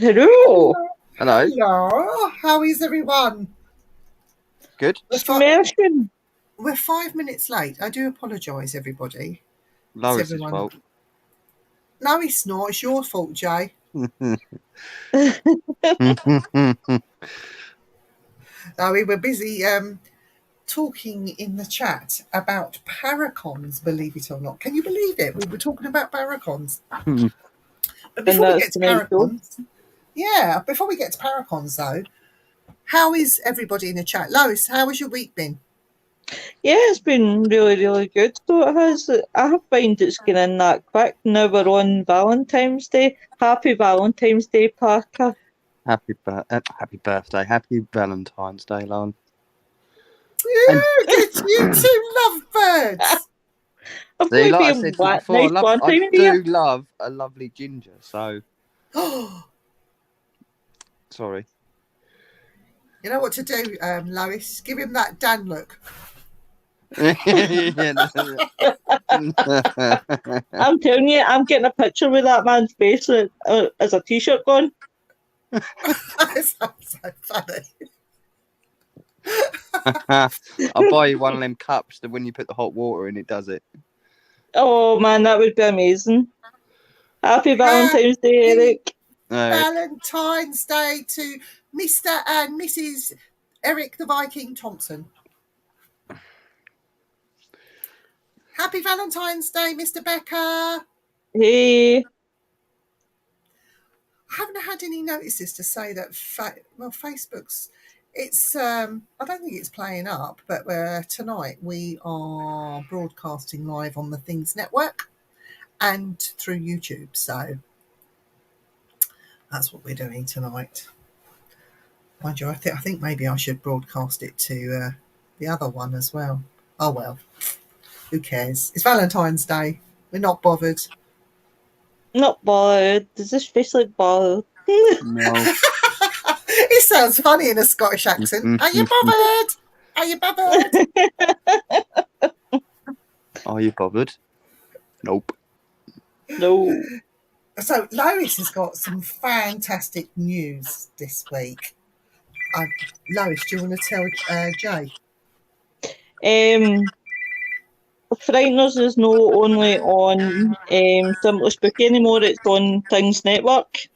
Hello. Hello. Hello. How is everyone? Good. Smashing. We're 5 minutes late. I do apologise, everybody. Lois's fault. No, it's not. It's your fault, Jay. No, we were busy talking in the chat about Paracons, believe it or not. Can you believe it? We were talking about Paracons. But before we get to Paracons, before we get to Paracons though, how is everybody in the chat? Lois, how has your week been? Yeah, it's been really, really good. So it has. I have found it's getting in that quick. Now we're on Valentine's Day. Happy Valentine's Day, Parker. Happy birthday. Happy Valentine's Day, Lauren. You two lovebirds. See, like I said before, I do love a lovely ginger, so... Sorry. You know what to do, Lois? Give him that Dan look. I'm telling you, I'm getting a picture with that man's face as a t-shirt on. That sounds so funny. I'll buy you one of them cups that when you put the hot water in, it does it. Oh man, that would be amazing. Happy Valentine's Day, Eric. Valentine's Day to Mr. and Mrs. Eric the Viking Thompson. Happy Valentine's Day, Mr. Becker. Hey. I haven't had any notices to say that, Facebook's, it's, I don't think it's playing up, but tonight we are broadcasting live on the Things Network and through YouTube, so that's what we're doing tonight. Mind you, I think maybe I should broadcast it to the other one as well. Oh well, who cares? It's Valentine's Day. We're not bothered. Not bothered. Does this face like bothered? No. It sounds funny in a Scottish accent. Are you bothered? Are you bothered? Are you bothered? Nope. No. So Lois has got some fantastic news this week. Lois, do you want to tell Jay? Frighteners is no only on Simply Spooky anymore, it's on Things Network.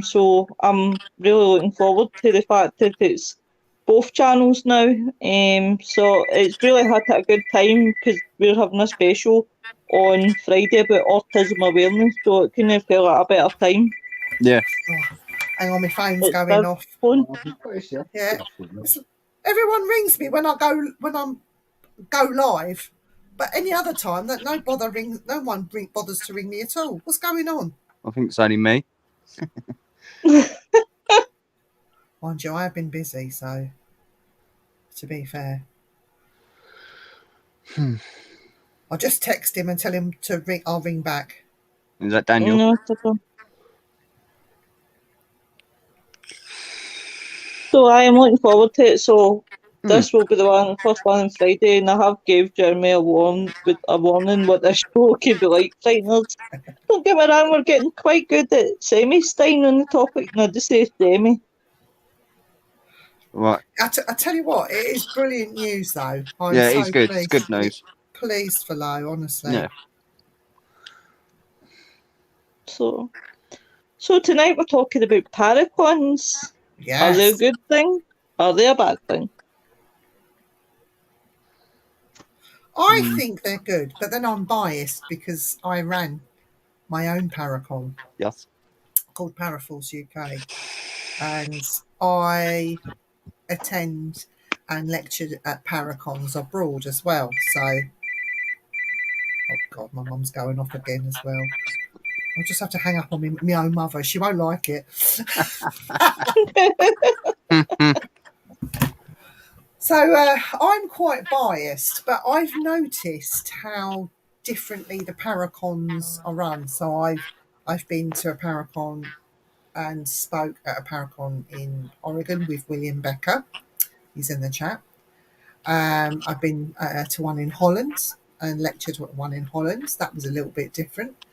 So I'm really looking forward to the fact that it's both channels now. So it's really had a good time because we're having a special on Friday about autism awareness, so it couldn't have felt like a better time. Yeah. Oh, hang on, my phone's going off. Yeah. Everyone rings me when I go live, but any other time that no one bothers to ring me at all. What's going on? I think it's only me. Mind you, I have been busy, so to be fair. I'll just text him and tell him to ring. I'll ring back. Is that Daniel? No, so I am looking forward to it. So this will be the first one on Friday, and I have gave Jeremy a warning what this show could be like. Frighteners. Don't get me wrong, we're getting quite good at semi-staying on the topic, and I just say semi. Right. I tell you what, it is brilliant news though. Yeah, it's good. It's good news. Pleased for Lo, honestly. Yeah. So tonight we're talking about Paracons. Yes. Are they a good thing? Are they a bad thing? I think they're good, but then I'm biased because I ran my own Paracon. Yes. Called Paraforce UK. And I attend and lectured at Paracons abroad as well. So, oh God, my mum's going off again as well. I'll just have to hang up on my own mother. She won't like it. So I'm quite biased, but I've noticed how differently the Paracons are run. So I've been to a Paracon and spoke at a Paracon in Oregon with William Becker. He's in the chat. I've been to one in Holland and lectured at one in Holland. That was a little bit different.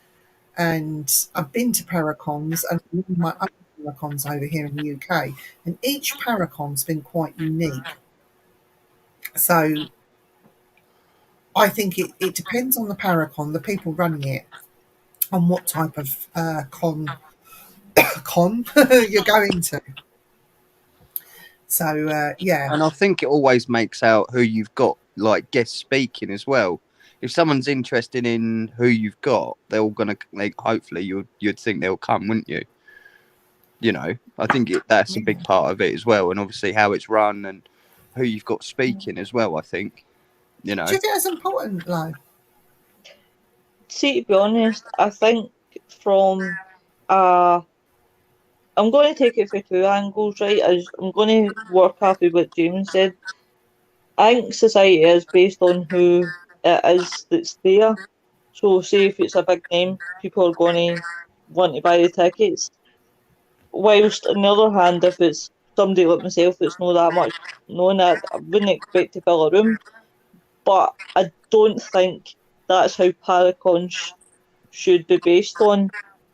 And I've been to Paracons and my own Paracons over here in the UK, and each Paracon's been quite unique. So I think it depends on the Paracon, the people running it, on what type of con you're going to. So yeah, and I think it always makes out who you've got, like guest speaking as well. If someone's interested in who you've got, they're all gonna, like, hopefully you'd think they'll come, wouldn't you? You know, I think that's a big part of it as well, and obviously how it's run and who you've got speaking as well. I think, you know. do you think that's important, Lo? See, to be honest, I think from I'm going to take it from two angles, right? I'm going to work off of what James said. I think society is based on who it is that's there. So, say if it's a big name, people are going to want to buy the tickets. Whilst, on the other hand, if it's somebody like myself that's not that much known, I wouldn't expect to fill a room. But I don't think that's how Paracons should be based on.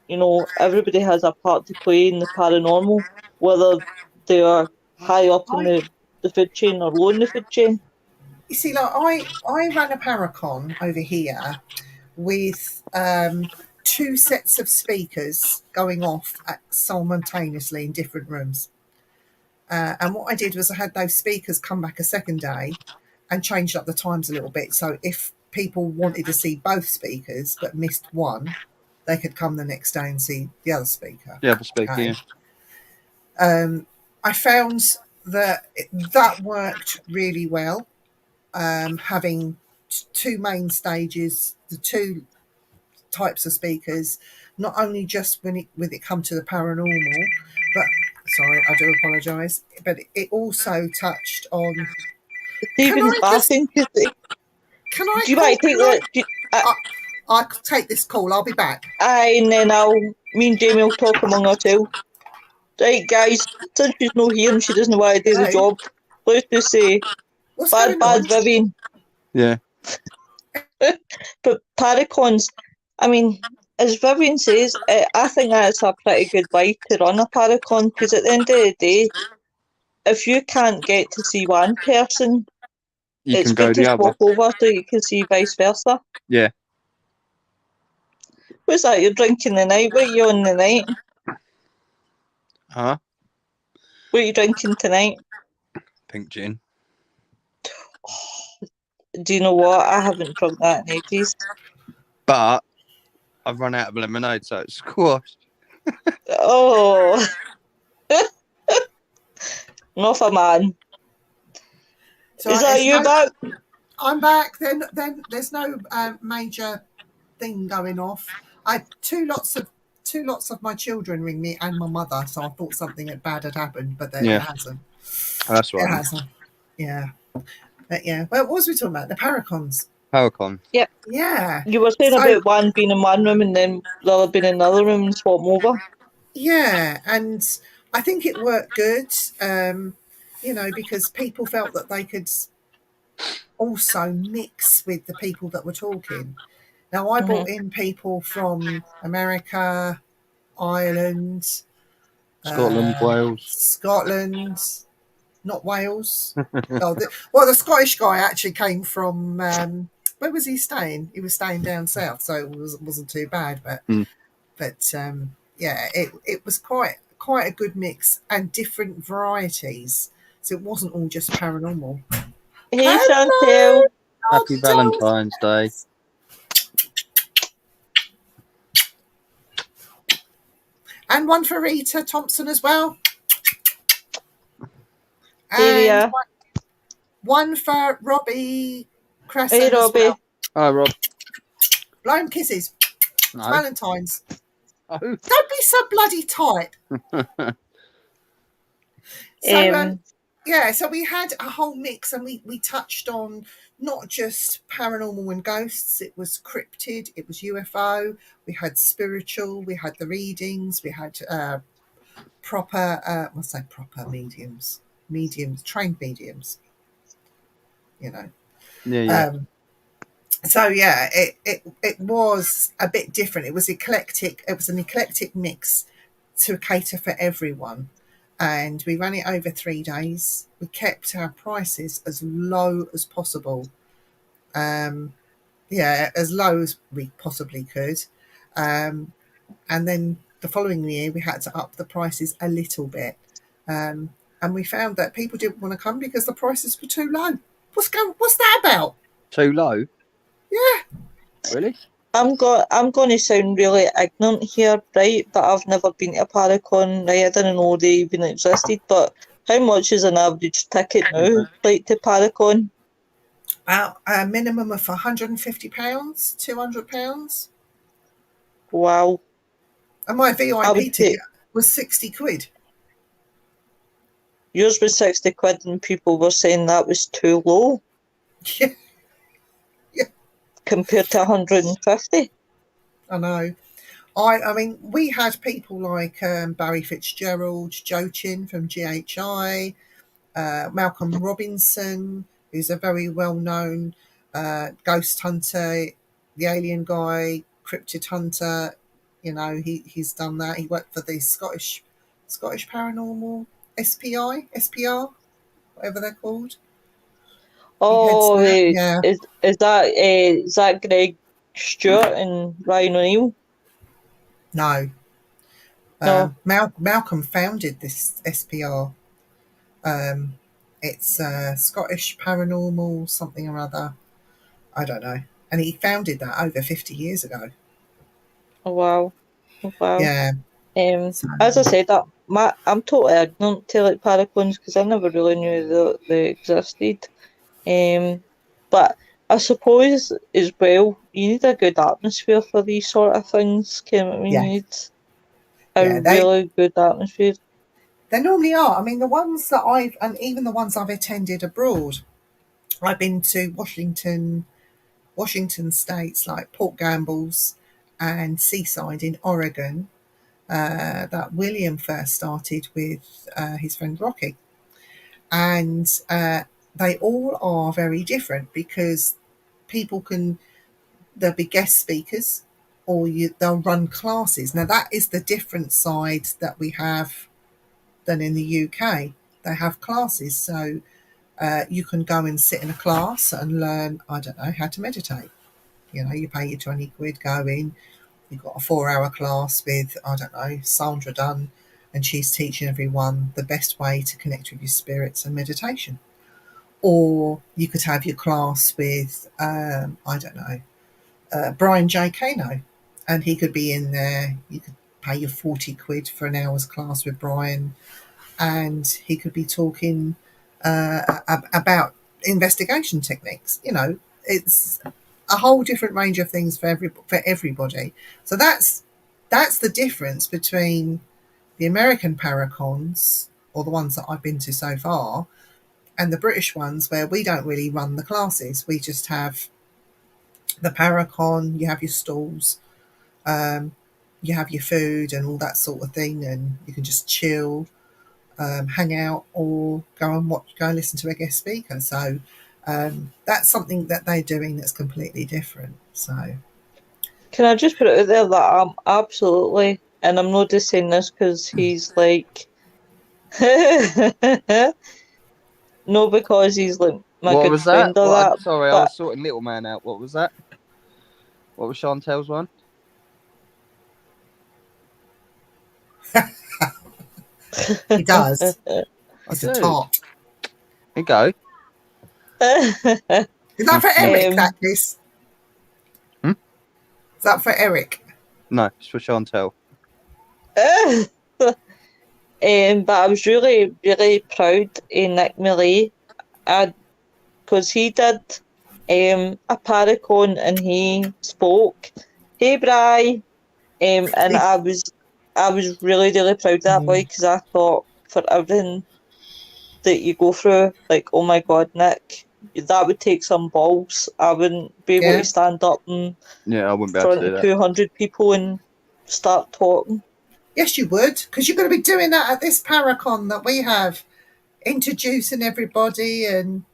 You know, everybody has a part to play in the paranormal, whether they are high up in the food chain or low in the food chain. You see, like I ran a Paracon over here with two sets of speakers going off simultaneously in different rooms. And what I did was I had those speakers come back a second day and changed up the times a little bit. So if people wanted to see both speakers but missed one, they could come the next day and see the other speaker. The other speaker, Okay. yeah. I found that worked really well. Having two main stages, the two types of speakers, not only just when it come to the paranormal, but sorry, I do apologise, but it also touched on. Stephen's laughing. Can I? Do you want to take that? I'll take this call. I'll be back. Aye, and then me and Jamie will talk among ourselves. Right, guys, since she's not here and she doesn't know why I do the job, let's just say, What's bad going on? Vivian. Yeah. But Paracons, I mean, as Vivian says, I think that's a pretty good way to run a Paracon, because at the end of the day, if you can't get to see one person, it's good to swap over so you can see vice versa. Yeah. What's that? You're drinking the night? What are you on the night? Huh? What are you drinking tonight? Pink gin. Do you know what? I haven't drunk that in ages. But I've run out of lemonade, so it's squashed. Oh. Not a man. So is that you back? I'm back. Then there's no major thing going off. I had two lots of my children ring me and my mother, so I thought something bad had happened, but then it hasn't. That's right. It hasn't. Yeah. But yeah. Well, what was we talking about? The Paracons. Paracon. Yep. Yeah. You were saying about one being in one room and then the other being in another room and swap them over. Yeah, and I think it worked good. You know, because people felt that they could also mix with the people that were talking. Now, I brought in people from America, Ireland, Scotland, Wales. Scotland, not Wales. The Scottish guy actually came from. Where was he staying? He was staying down south, so it wasn't too bad. But yeah, it was quite a good mix and different varieties. So it wasn't all just paranormal. Hey, Chantel. Happy Valentine's Day. And one for Rita Thompson as well. And one for Robbie Crescent. Hey, Robbie. Well. Hi, Rob. Blow him kisses. No. It's Valentine's. Oh. Don't be so bloody tight. So, yeah, so we had a whole mix, and we touched on not just paranormal and ghosts. It was cryptid, it was UFO, we had spiritual, we had the readings, we had proper mediums, trained mediums, you know. Yeah. So yeah, it was a bit different. It was eclectic. It was an eclectic mix to cater for everyone. And we ran it over 3 days. We kept our prices as low as possible. Um, yeah, as low as we possibly could. Um, and then the following year, we had to up the prices a little bit. Um, and we found that people didn't want to come because the prices were too low. What's that about? Too low? Yeah. Really? I'm going to sound really ignorant here, right? But I've never been to a Paracon, right? I didn't know they even existed. But how much is an average ticket now, like to Paracon? About a minimum of £150, £200. Wow, And my I would VIP say ticket was 60 quid. yours was 60 quid, and people were saying that was too low Yeah, yeah, compared to 150. I know. I mean, we had people like Barry Fitzgerald, Joe Chin from GHI, Malcolm Robinson, who's a very well-known ghost hunter, the alien guy, cryptid hunter. You know, he's done that. He worked for the Scottish Paranormal SPR, whatever they're called. He heads Oh, that. Yeah. is that Greg Stewart and Ryan O'Neill? No. No. Malcolm founded this SPR. Um, it's Scottish Paranormal something or other. I don't know. And he founded that over 50 years ago. Oh, wow. Oh, wow. Yeah. So, As I said, I'm totally ignorant to like Paracons because I never really knew that they existed. But I suppose as well, you need a good atmosphere for these sort of things. I mean, you yeah. need a Yeah. really good atmosphere. They normally are. I mean, the ones that and even the ones I've attended abroad, I've been to Washington states like Port Gambles and Seaside in Oregon, that William first started with his friend Rocky. And they all are very different because people there'll be guest speakers or they'll run classes. Now, that is the different side that we have than in the UK. They have classes. So you can go and sit in a class and learn, I don't know, how to meditate. You know, you pay your 20 quid, go in, you've got a 4 hour class with, I don't know, Sandra Dunn, and she's teaching everyone the best way to connect with your spirits and meditation. Or you could have your class with, I don't know, Brian J. Kano, and he could be in there. You could pay your 40 quid for an hour's class with Brian, and he could be talking about investigation techniques. You know, it's a whole different range of things for everybody. So that's the difference between the American Paracons, or the ones that I've been to so far, and the British ones, where we don't really run the classes. We just have the Paracon, you have your stalls, um, you have your food and all that sort of thing, and you can just chill, hang out, or go and listen to a guest speaker. So that's something that they're doing that's completely different. So Can I just put it out there that I'm absolutely, and I'm not just saying this because he's like, no, because he's like my What good was that? friend or What? that, Sorry, I but was sorting Little Man out. What was that? What was Chantel's one? he does. I He's a do. tart. Here you go. Is that for Eric, um, that kiss? Hmm? Is that for Eric? No, it's for Chantel. but I was really, really proud of Nick Millay, because he did a Paracon and he spoke, "Hey, Bri," and I was really, really proud of that boy because I thought for everything that you go through, like, oh my God, Nick, that would take some balls. I wouldn't be able Yeah. to stand up in Yeah, I wouldn't be able to front do of that. 200 people and start talking. Yes, you would, because you're going to be doing that at this Paracon that we have, introducing everybody and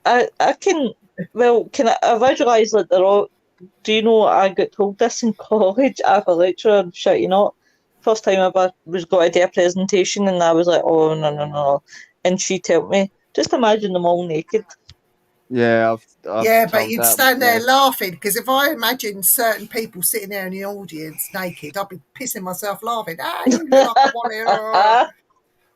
I can. Well, I visualise that they're all. Do you know I got told this in college after a lecture and shit, you know? First time I ever was got to do a presentation and I was like, oh, no. And she told me, just imagine them all naked. Yeah, I've Yeah, but told you'd that, stand there yeah. laughing because if I imagine certain people sitting there in the audience naked, I'd be pissing myself laughing. You look like a wally.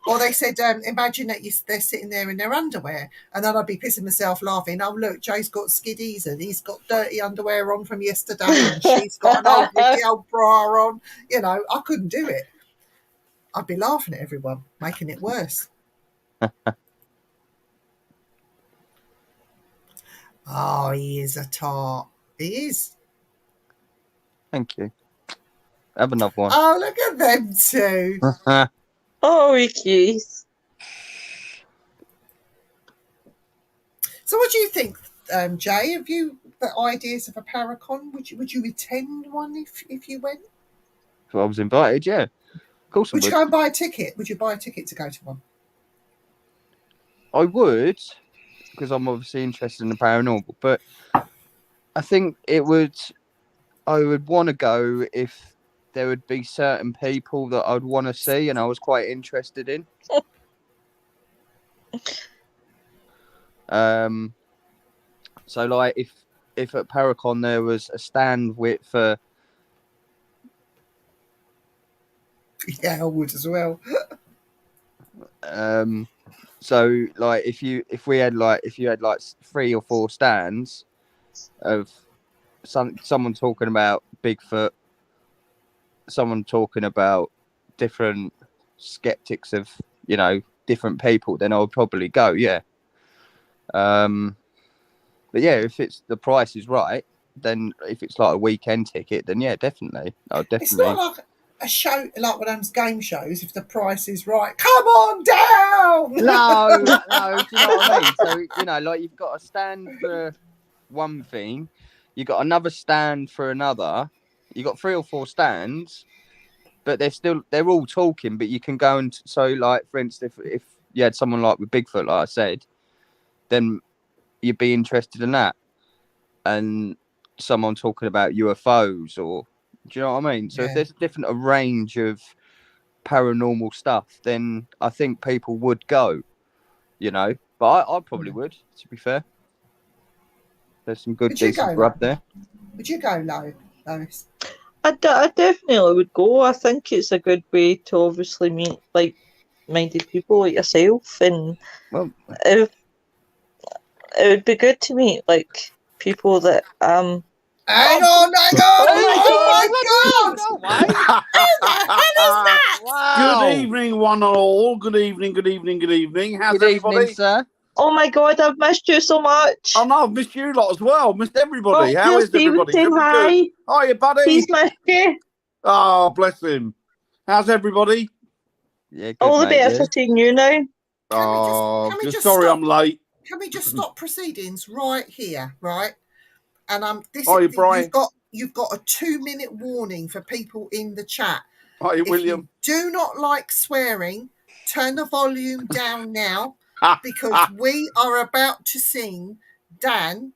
Or they said, imagine that they're sitting there in their underwear, and then I'd be pissing myself laughing. Oh, look, Joe's got skiddies and he's got dirty underwear on from yesterday, and she's got an old rickety old bra on. You know, I couldn't do it. I'd be laughing at everyone, making it worse. Oh, he is a tart. He is. Thank you. Have another one. Oh, look at them two. Oh, Keith. So what do you think, Jay? Have you the ideas of a Paracon? Would you attend one if you went? If I was invited, yeah. Of course Would I you go and buy a ticket? Would you buy a ticket to go to one? I would, because I'm obviously interested in the paranormal, but I think I would want to go if there would be certain people that I'd want to see and I was quite interested in. So like if at Paracon there was a stand for Yeah, I would as well. so like if you had like 3 or 4 stands of someone talking about Bigfoot, someone talking about different skeptics of, you know, different people, then I would probably go, yeah. But yeah, if it's the price is right, then if it's like a weekend ticket, then yeah, definitely. I'll definitely. It's not like a show like one of those game shows. If the price is right, come on down. No, do you know what I mean? So, you know, like you've got a stand for one thing, you got another stand for another, you got 3 or 4 stands, but they're all talking, but you can go and, so like for instance, if you had someone like with Bigfoot, like I said, then you'd be interested in that. And someone talking about UFOs, or do you know what I mean? So if there's a range of paranormal stuff, then I think people would go, you know. But I probably would, to be fair. There's some good decent grub there. Would you go, Lois? I definitely would go. I think it's a good way to obviously meet like-minded people like yourself, and it would be good to meet like people that Hang on! Oh my God! Who the hell is that? Wow. Good evening, one and all. Good evening. How's good everybody? Evening, sir. Oh my God, I've missed you so much. Oh no, I've missed you lot as well. Missed everybody. How is everybody? Say hi. Hiya, buddy. He's missed you. Oh, bless him. How's everybody? Yeah, good, all the mate, better for seeing you now. Sorry I'm late. Can we just stop proceedings right here, right? And you've got a 2-minute warning for people in the chat. Hiya, William. Do not like swearing. Turn the volume down now, because we are about to sing Dan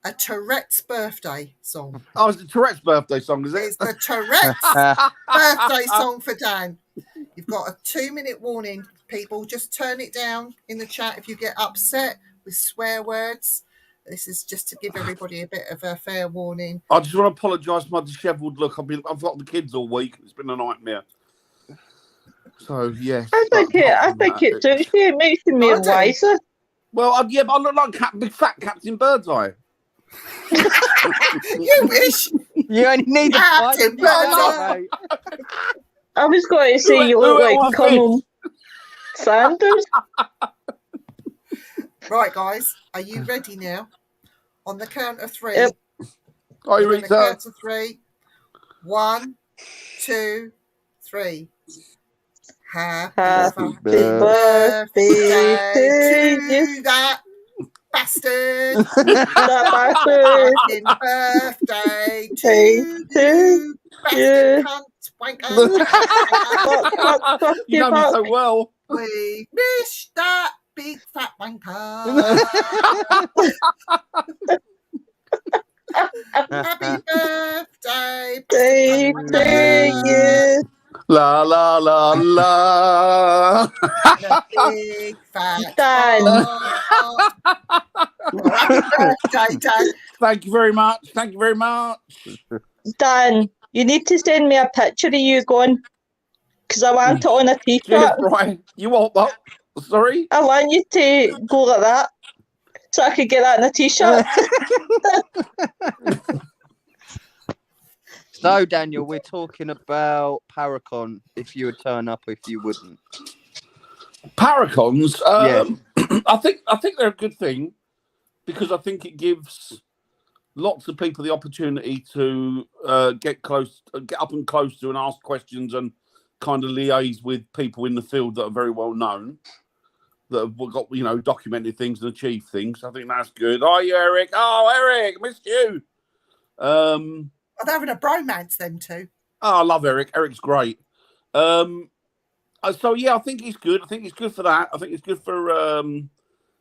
a Tourette's birthday song. Oh, it's the Tourette's birthday song, is it? It's the Tourette's birthday song for Dan. You've got a 2-minute warning, people. Just turn it down in the chat if you get upset with swear words. This is just to give everybody a bit of a fair warning. I just want to apologise for my dishevelled look. I've got the kids all week. It's been a nightmare. So, yes. I think it suits you. It makes you more wiser. Well, but I look like big fat Captain Birdseye. You wish. You only need Captain Birdseye. I was going to say you look like Colonel Sanders. Right, guys, are you ready now? On the count of 3. Yep. Are you ready? On the count of 3. 1, 2, 3. Happy birthday to that bastard. That bastard. Happy birthday to you, bastard cunt, wanker. You know me so well. We wish that big fat wanker. Happy birthday, Day Mr. to Wanker. you. La la la la. And a big fat Dan. heart. Well, happy birthday, Dan. Thank you very much. Thank you very much. Dan, you need to send me a picture of you going, because I want it on a Cheers, t-shirt. Brian. You want what? Sorry? I want you to go like that, so I could get that in a t-shirt. So, Daniel, we're talking about Paracon. If you would turn up, if you wouldn't. Paracons. Yeah. I think they're a good thing because I think it gives lots of people the opportunity to get up and close to and ask questions and kind of liaise with people in the field that are very well known, that have got, you know, documented things and achieved things. I think that's good. Hi, Eric. Oh, Eric, missed you. Oh, they're having a bromance, them two. Oh, I love Eric. Eric's great. So yeah, I think he's good. I think it's good for that. I think it's good for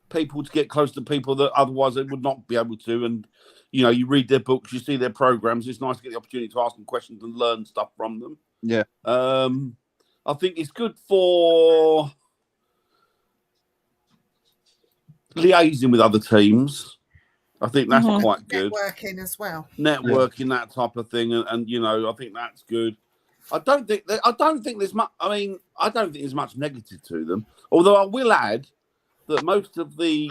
people to get close to people that otherwise they would not be able to. And you know, you read their books, you see their programs. It's nice to get the opportunity to ask them questions and learn stuff from them. Yeah. I think it's good for liaising with other teams. I think that's quite good. Networking as well. Networking, that type of thing, and you know, I think that's good. I don't think there's much. I mean, I don't think there's much negative to them. Although I will add that most of the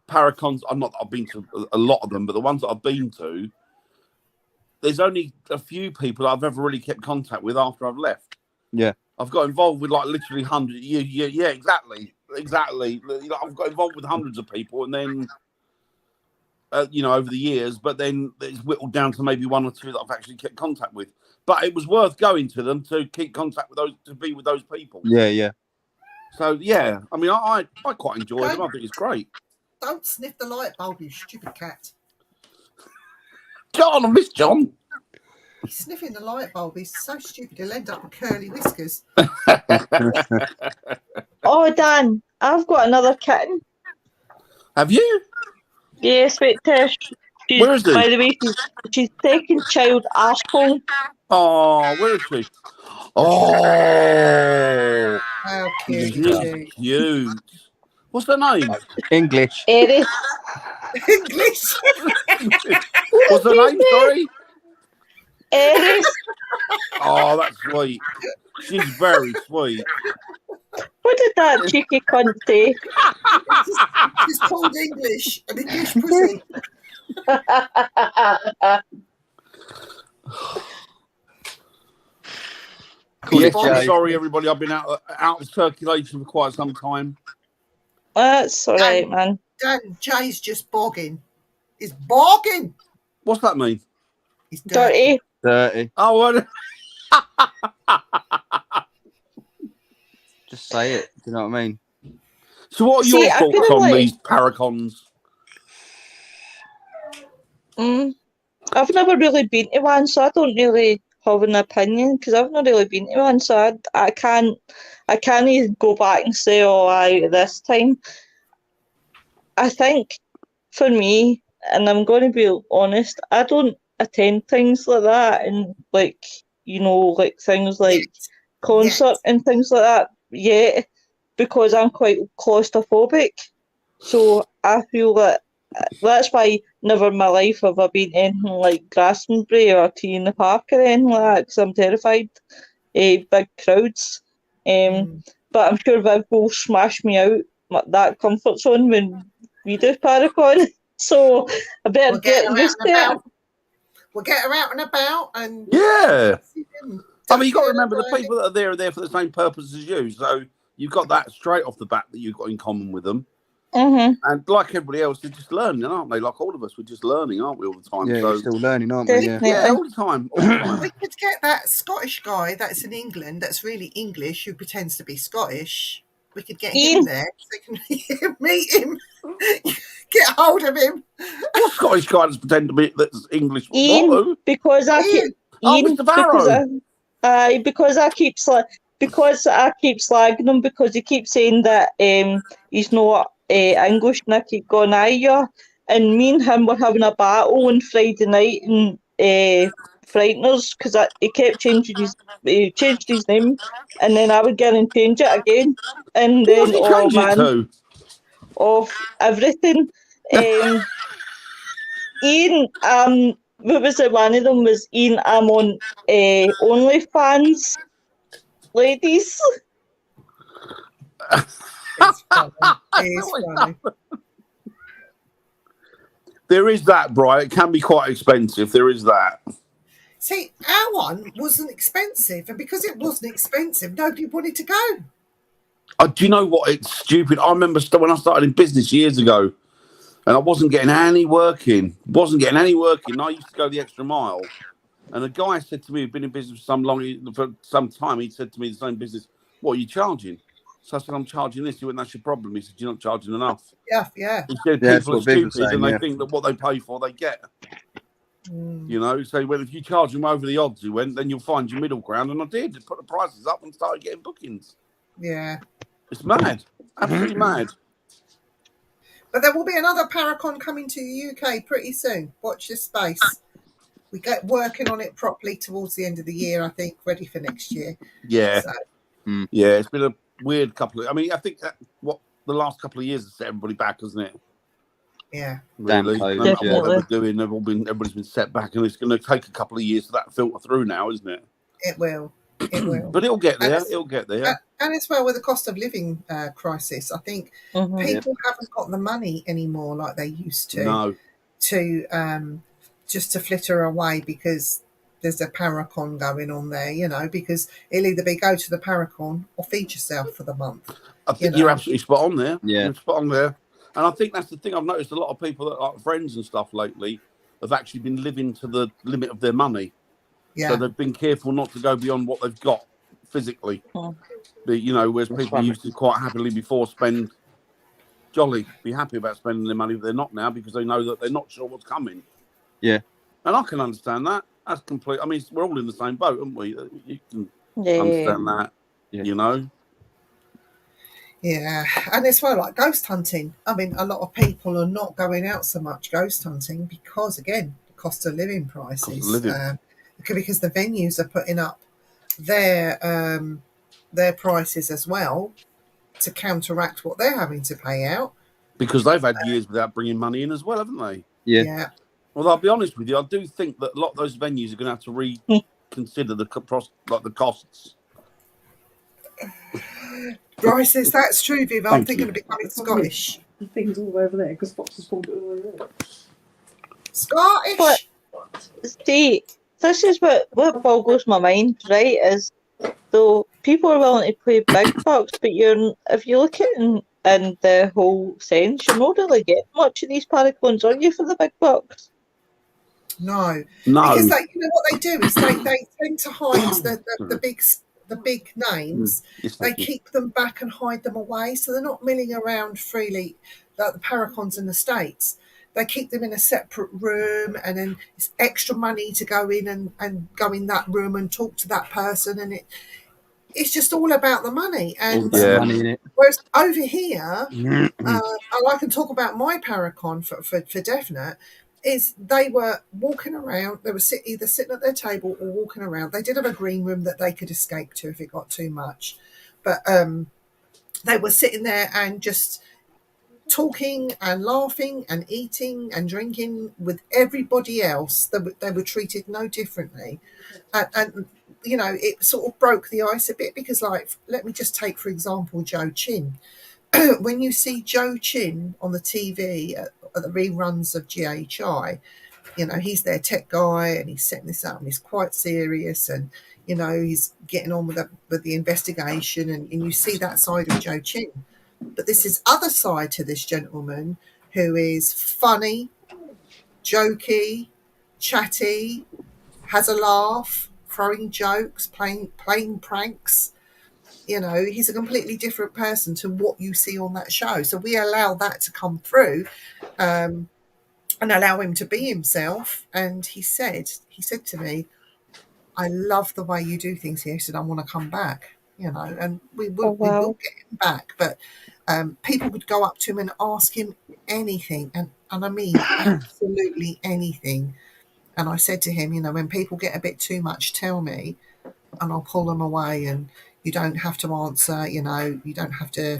Paracons, I've been to a lot of them, but the ones that I've been to, there's only a few people I've ever really kept contact with after I've left. Yeah. I've got involved with like literally hundreds. Yeah, exactly. I've got involved with hundreds of people, and then. You know, over the years, but then it's whittled down to maybe one or two that I've actually kept contact with. But it was worth going to them to keep contact with those, to be with those people. Yeah. So yeah, I mean, I quite enjoy them. I think it's great. Don't sniff the light bulb, you stupid cat. John, I miss John. He's sniffing the light bulb. He's so stupid. He'll end up with curly whiskers. Oh, Dan, I've got another kitten. Have you? Yes, wait, Tish. Where is he? By the way, she's second child asshole. Oh, where is she? Oh, How cute. she's cute. What's her name? English. Eris. English. What's her name? Sorry. Eris. Oh, that's sweet. She's very sweet. What did that cheeky cunt say? She's called English. An English pussy. Yes, I'm Jay. sorry, everybody. I've been out of circulation for quite some time. That's all right, man. Dan, Jay's just bogging. He's bogging. What's that mean? He's dirty. Dirty. Dirty. Oh, well, Just say it. Do you know what I mean? so what are See, your I thoughts feel on like- these Paracons? I've never really been to one, so I don't really have an opinion because I've not really been to one, so I can't even go back and say, oh, aye, this time. I think for me, and I'm going to be honest, I don't attend things like that, and like, you know, like things like concert and things like that yet, because I'm quite claustrophobic. So I feel that that's why never in my life have I been anything like Glastonbury or Tea in the Park or anything like that, because I'm terrified of big crowds. But I'm sure Viv will smash me out that comfort zone when we do Paracon. So I better get used to it. We'll get her out and about and Yeah. I mean, you've got to Don't remember the feel people that are there for the same purpose as you. So you've got that straight off the bat that you've got in common with them. Mm-hmm. And like everybody else, they're just learning, aren't they? Like all of us, we're just learning, aren't we, all the time? Yeah, so you're still learning, aren't we? Yeah. yeah, all the time. All the time. we could get that Scottish guy that's in England that's really English who pretends to be Scottish. We could get him Ian. there so we can meet him, get hold of him. What Scottish guy does pretend to be that's English? Ian, What? Who? because I keep Ian. Oh, Ian, Mr. Barrow. because I keep because I keep slagging him because he keeps saying that he's not English, and I keep going, aye, yeah. And me and him were having a battle on Friday night in Frighteners because he kept he changed his name, and then I would get and change it again. And What was then, he oh changed it man, to? of everything. Ian, what was it? One of them was Ian, I'm on OnlyFans, ladies. It's funny. It is funny. There is that, Brian. It can be quite expensive. There is that. See, our one wasn't expensive, and because it wasn't expensive, nobody wanted to go. Do you know what? It's stupid. I remember when I started in business years ago, and I wasn't getting any work in. I used to go the extra mile. And a guy said to me, who'd been in business for some time, he said to me, the same business, what are you charging? So I said, I'm charging this. He went, that's your problem. He said, you're not charging enough. Yeah. He said, Yeah, people are that's what Viv was stupid saying, and they yeah. think that what they pay for, they get. You know, so well, if you charge them over the odds, he went, then you'll find your middle ground. And I did. Put the prices up and started getting bookings. Yeah. It's mad. Absolutely mad. But there will be another Paracon coming to the UK pretty soon. Watch this space. We get working on it properly towards the end of the year, I think, ready for next year. Yeah. So, Yeah, it's been a weird couple of... I mean, I think that what the last couple of years has set everybody back, hasn't it? yeah. Really. Damn No matter COVID, what they were doing, everybody's been set back, and it's going to take a couple of years for that to filter through now, isn't it? It will. It will. But it'll get there. And It'll get there. And as well with the cost of living crisis, I think people haven't got the money anymore like they used to. No. To just to flitter away because there's a Paracon going on there, you know, because it'll either be go to the Paracon or feed yourself for the month. I think you're absolutely spot on there. Yeah. You're spot on there. And I think that's the thing. I've noticed a lot of people that are friends and stuff lately have actually been living to the limit of their money. Yeah. So they've been careful not to go beyond what they've got physically. But, you know, whereas people used to quite happily before be happy about spending their money, but they're not now because they know that they're not sure what's coming. Yeah. And I can understand that. That's complete. I mean, we're all in the same boat, aren't we? You can understand that, you know? Yeah. And as well, like ghost hunting. I mean, a lot of people are not going out so much ghost hunting because, again, the cost of living prices. Because the venues are putting up their prices as well to counteract what they're having to pay out. Because they've had years without bringing money in as well, haven't they? Yeah. Well, I'll be honest with you. I do think that a lot of those venues are going to have to reconsider the costs. Bryce says that's true, Viv. I'm thinking of becoming Scottish. The thing's all over there because Fox has pulled it all over there. Scottish. But see, this is what boggles my mind, right? Is though people are willing to pay big bucks, but if you look at it in the whole sense, you're not really getting much of these Paracons, are you, for the big bucks? No. Because you know what they do is they tend to hide the big names. They keep them back and hide them away, so they're not milling around freely like the Paracons in the States. They keep them in a separate room, and then it's extra money to go in and go in that room and talk to that person, and it's just all about the money. And money in it. Whereas over here, and I can talk about my Paracon for definite, is they were walking around. They were either sitting at their table or walking around. They did have a green room that they could escape to if it got too much, but they were sitting there and just talking and laughing and eating and drinking with everybody else. They were treated no differently, and you know, it sort of broke the ice a bit because, like, let me just take for example Joe Chin. When you see Joe Chin on the TV at the reruns of GHI, you know, he's their tech guy and he's setting this up and he's quite serious, and you know, he's getting on with the investigation, and you see that side of Joe Chin. But this is other side to this gentleman who is funny, jokey, chatty, has a laugh, throwing jokes, playing pranks. You know, he's a completely different person to what you see on that show. So we allow that to come through and allow him to be himself. And he said to me, I love the way you do things here. He said, I want to come back. you know, and we Oh, will wow. get him back. But people would go up to him and ask him anything, and I mean absolutely anything. And I said to him, you know, when people get a bit too much, tell me, and I'll pull them away. And you don't have to answer, you know, you don't have to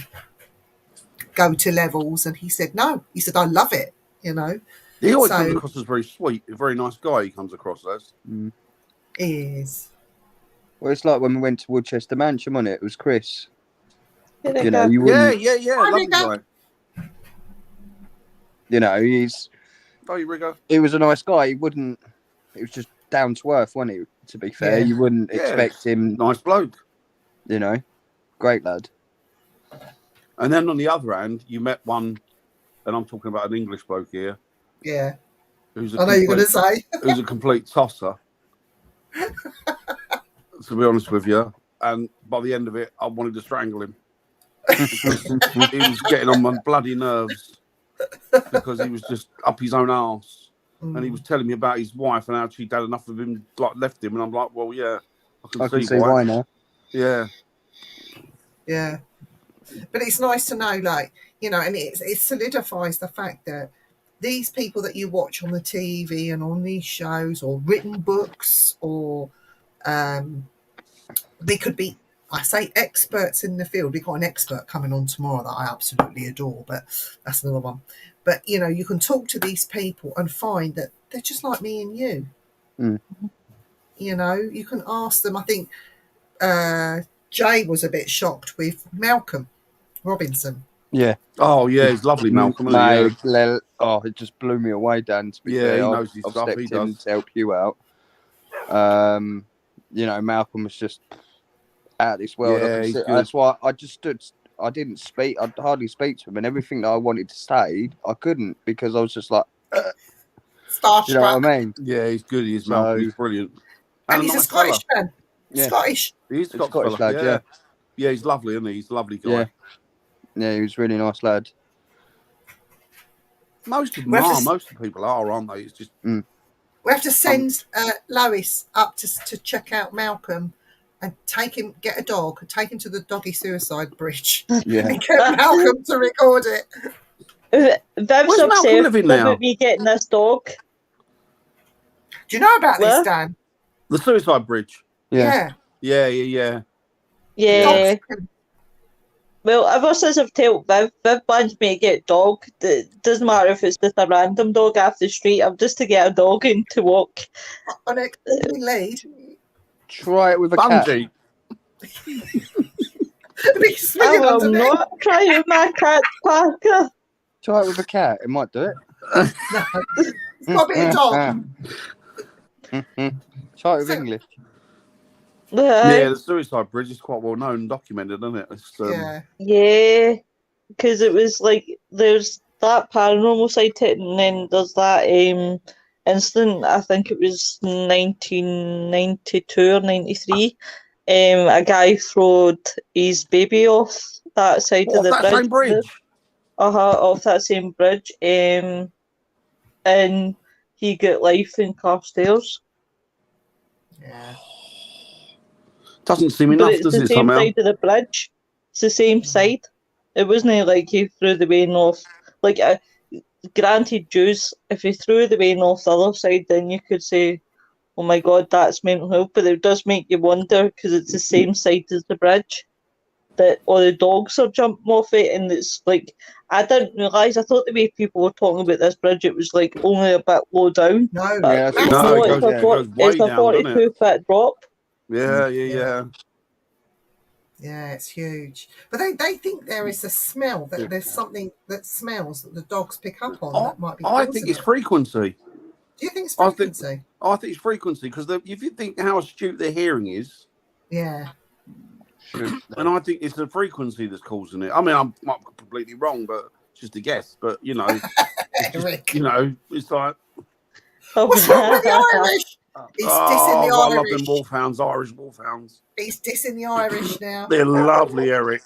go to levels. And he said, no. He said, I love it, you know. He always comes So across as very sweet, a very nice guy. He comes across as. he is. Well, it's like when we went to Woodchester Mansion, wasn't it? It was Chris. Here they You know, go. you wouldn't. Yeah. Hi, Lovely Rigger. guy. You know, he's. Oh, you Rigger. He was a nice guy. He wouldn't. It was just down to earth, wasn't he? To be fair, Yeah. you wouldn't Yeah. expect him. Nice bloke. You know, great lad. And then on the other hand, you met one, and I'm talking about an English bloke here, Yeah. who's I know you're going to say. who's a complete tosser. To be honest with you, and by the end of it, I wanted to strangle him. He was getting on my bloody nerves because he was just up his own arse, and he was telling me about his wife and how she'd had enough of him, like left him, and I'm like, well, yeah, I can see why now. Yeah, Yeah. But it's nice to know, like, you know, and it solidifies the fact that these people that you watch on the TV and on these shows or written books or they could be, I say experts in the field. We've got an expert coming on tomorrow that I absolutely adore, but that's another one. But, you know, you can talk to these people and find that they're just like me and you. You know, you can ask them. I think Jay was a bit shocked with Malcolm Robinson. Yeah. Oh, yeah, he's lovely, Malcolm. Isn't he? Mate, it just blew me away, Dan. To be fair, He knows his I've stuff. stepped He in does. to help you out. You know, Malcolm was just out of this world. Yeah, he's good. That's why I just stood. I didn't speak. I'd hardly speak to him, and everything that I wanted to say, I couldn't because I was just like, Starstruck. you know what I mean? Yeah, he's good. He's So- Malcolm. He's brilliant. And he's a nice Scottish fella. man. Yeah. Scottish. He's a He's a Scottish fella. lad, yeah. Yeah, he's lovely, isn't he? He's a lovely guy. Yeah. Yeah, he was a really nice lad. Most of them We have are. to- Most of the people are, aren't they? It's just We have to send Lois up to check out Malcolm and take him, get a dog, and take him to the doggy suicide bridge Yeah. and get Malcolm to record it. Viv's Where's Malcolm obsessed living now? about me getting this dog. Do you know about Where? this, Dan? the suicide bridge. Yeah. Yeah. Yeah. Dogs- Well, ever since I've told Viv wants me to get a dog. It doesn't matter if it's just a random dog off the street. I'm just to get a dog and to walk. on a extended lead. Try it with a cat. Bungee. Be I swinging will underneath. not try with my cat, Parker. Try it with a cat. It might do it. It's got to be a dog. Try it with So- English. Yeah, the suicide bridge is quite well known and documented, isn't it? It's, Yeah, because it was like there's that paranormal sighting, and then there's that incident. I think it was 1992 or 93. A guy throwed his baby off that side of Off the that bridge. same bridge. Off that same bridge. And he got life in Carstairs. Yeah. Doesn't seem But enough, it's does the it, same somehow? side of the bridge. It's the same side. It wasn't like he threw the vein off. Like, granted, Jews, if he threw the vein off the other side, then you could say, oh my God, that's mental health. But it does make you wonder, because it's the same side as the bridge, that all the dogs are jumping off it. And it's like, I didn't realise, I thought the way people were talking about this bridge, it was like only a bit low down. No. But Yeah, that's No, what it it goes- yeah. it goes way it's a down, doesn't it? 42-foot drop. Yeah. Yeah, it's huge. But they think there is a smell, that there's something that smells that the dogs pick up on that might be I causing think it's it. frequency. Do you think it's I think- frequency? I think it's frequency because if you think how astute their hearing is, Yeah. and I think it's the frequency that's causing it. I mean, I'm not completely wrong, but it's just a guess. But it's Eric. just, it's like What's wrong with the Irish? He's dissing the I love Irish. them wolfhounds, Irish wolfhounds. He's dissing the Irish now. They're lovely, Eric.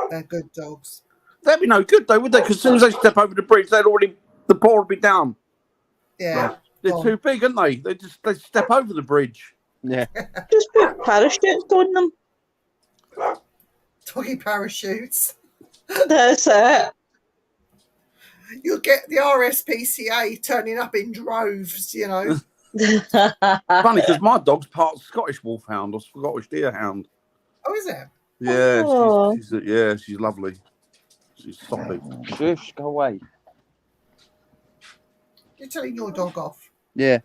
They're good dogs. They'd be no good though, would they? Because as soon as they step over the bridge, the paw would be down. Yeah. They're Go on. too big, aren't they? They step over the bridge. Yeah. Just put parachutes on them. Doggy parachutes. That's it. You'll get the RSPCA turning up in droves, you know. Funny because my dog's part Scottish wolfhound or Scottish deerhound. Oh, is it? Yeah, Oh. she's lovely. She's soppy. Shush, go away. You're telling your dog off. Yeah.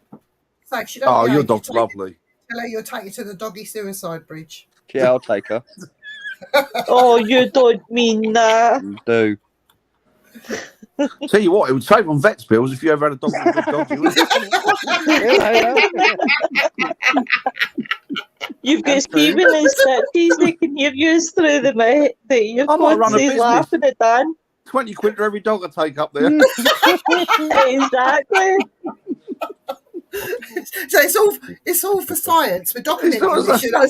So if she don't Oh, your behave, dog's lovely. tell her you'll take her to the doggy suicide bridge. Yeah, I'll take her. Oh, you don't mean that. Do. Tell you what, it would save on vet's bills if you ever had a dog with a good dodgy. You've got Stephen and Stitches, they can hear you through the I might run a he's business. laughing at Dan. 20 quid for every dog I take up there. Exactly. So it's all for science. We're documenting this, you know.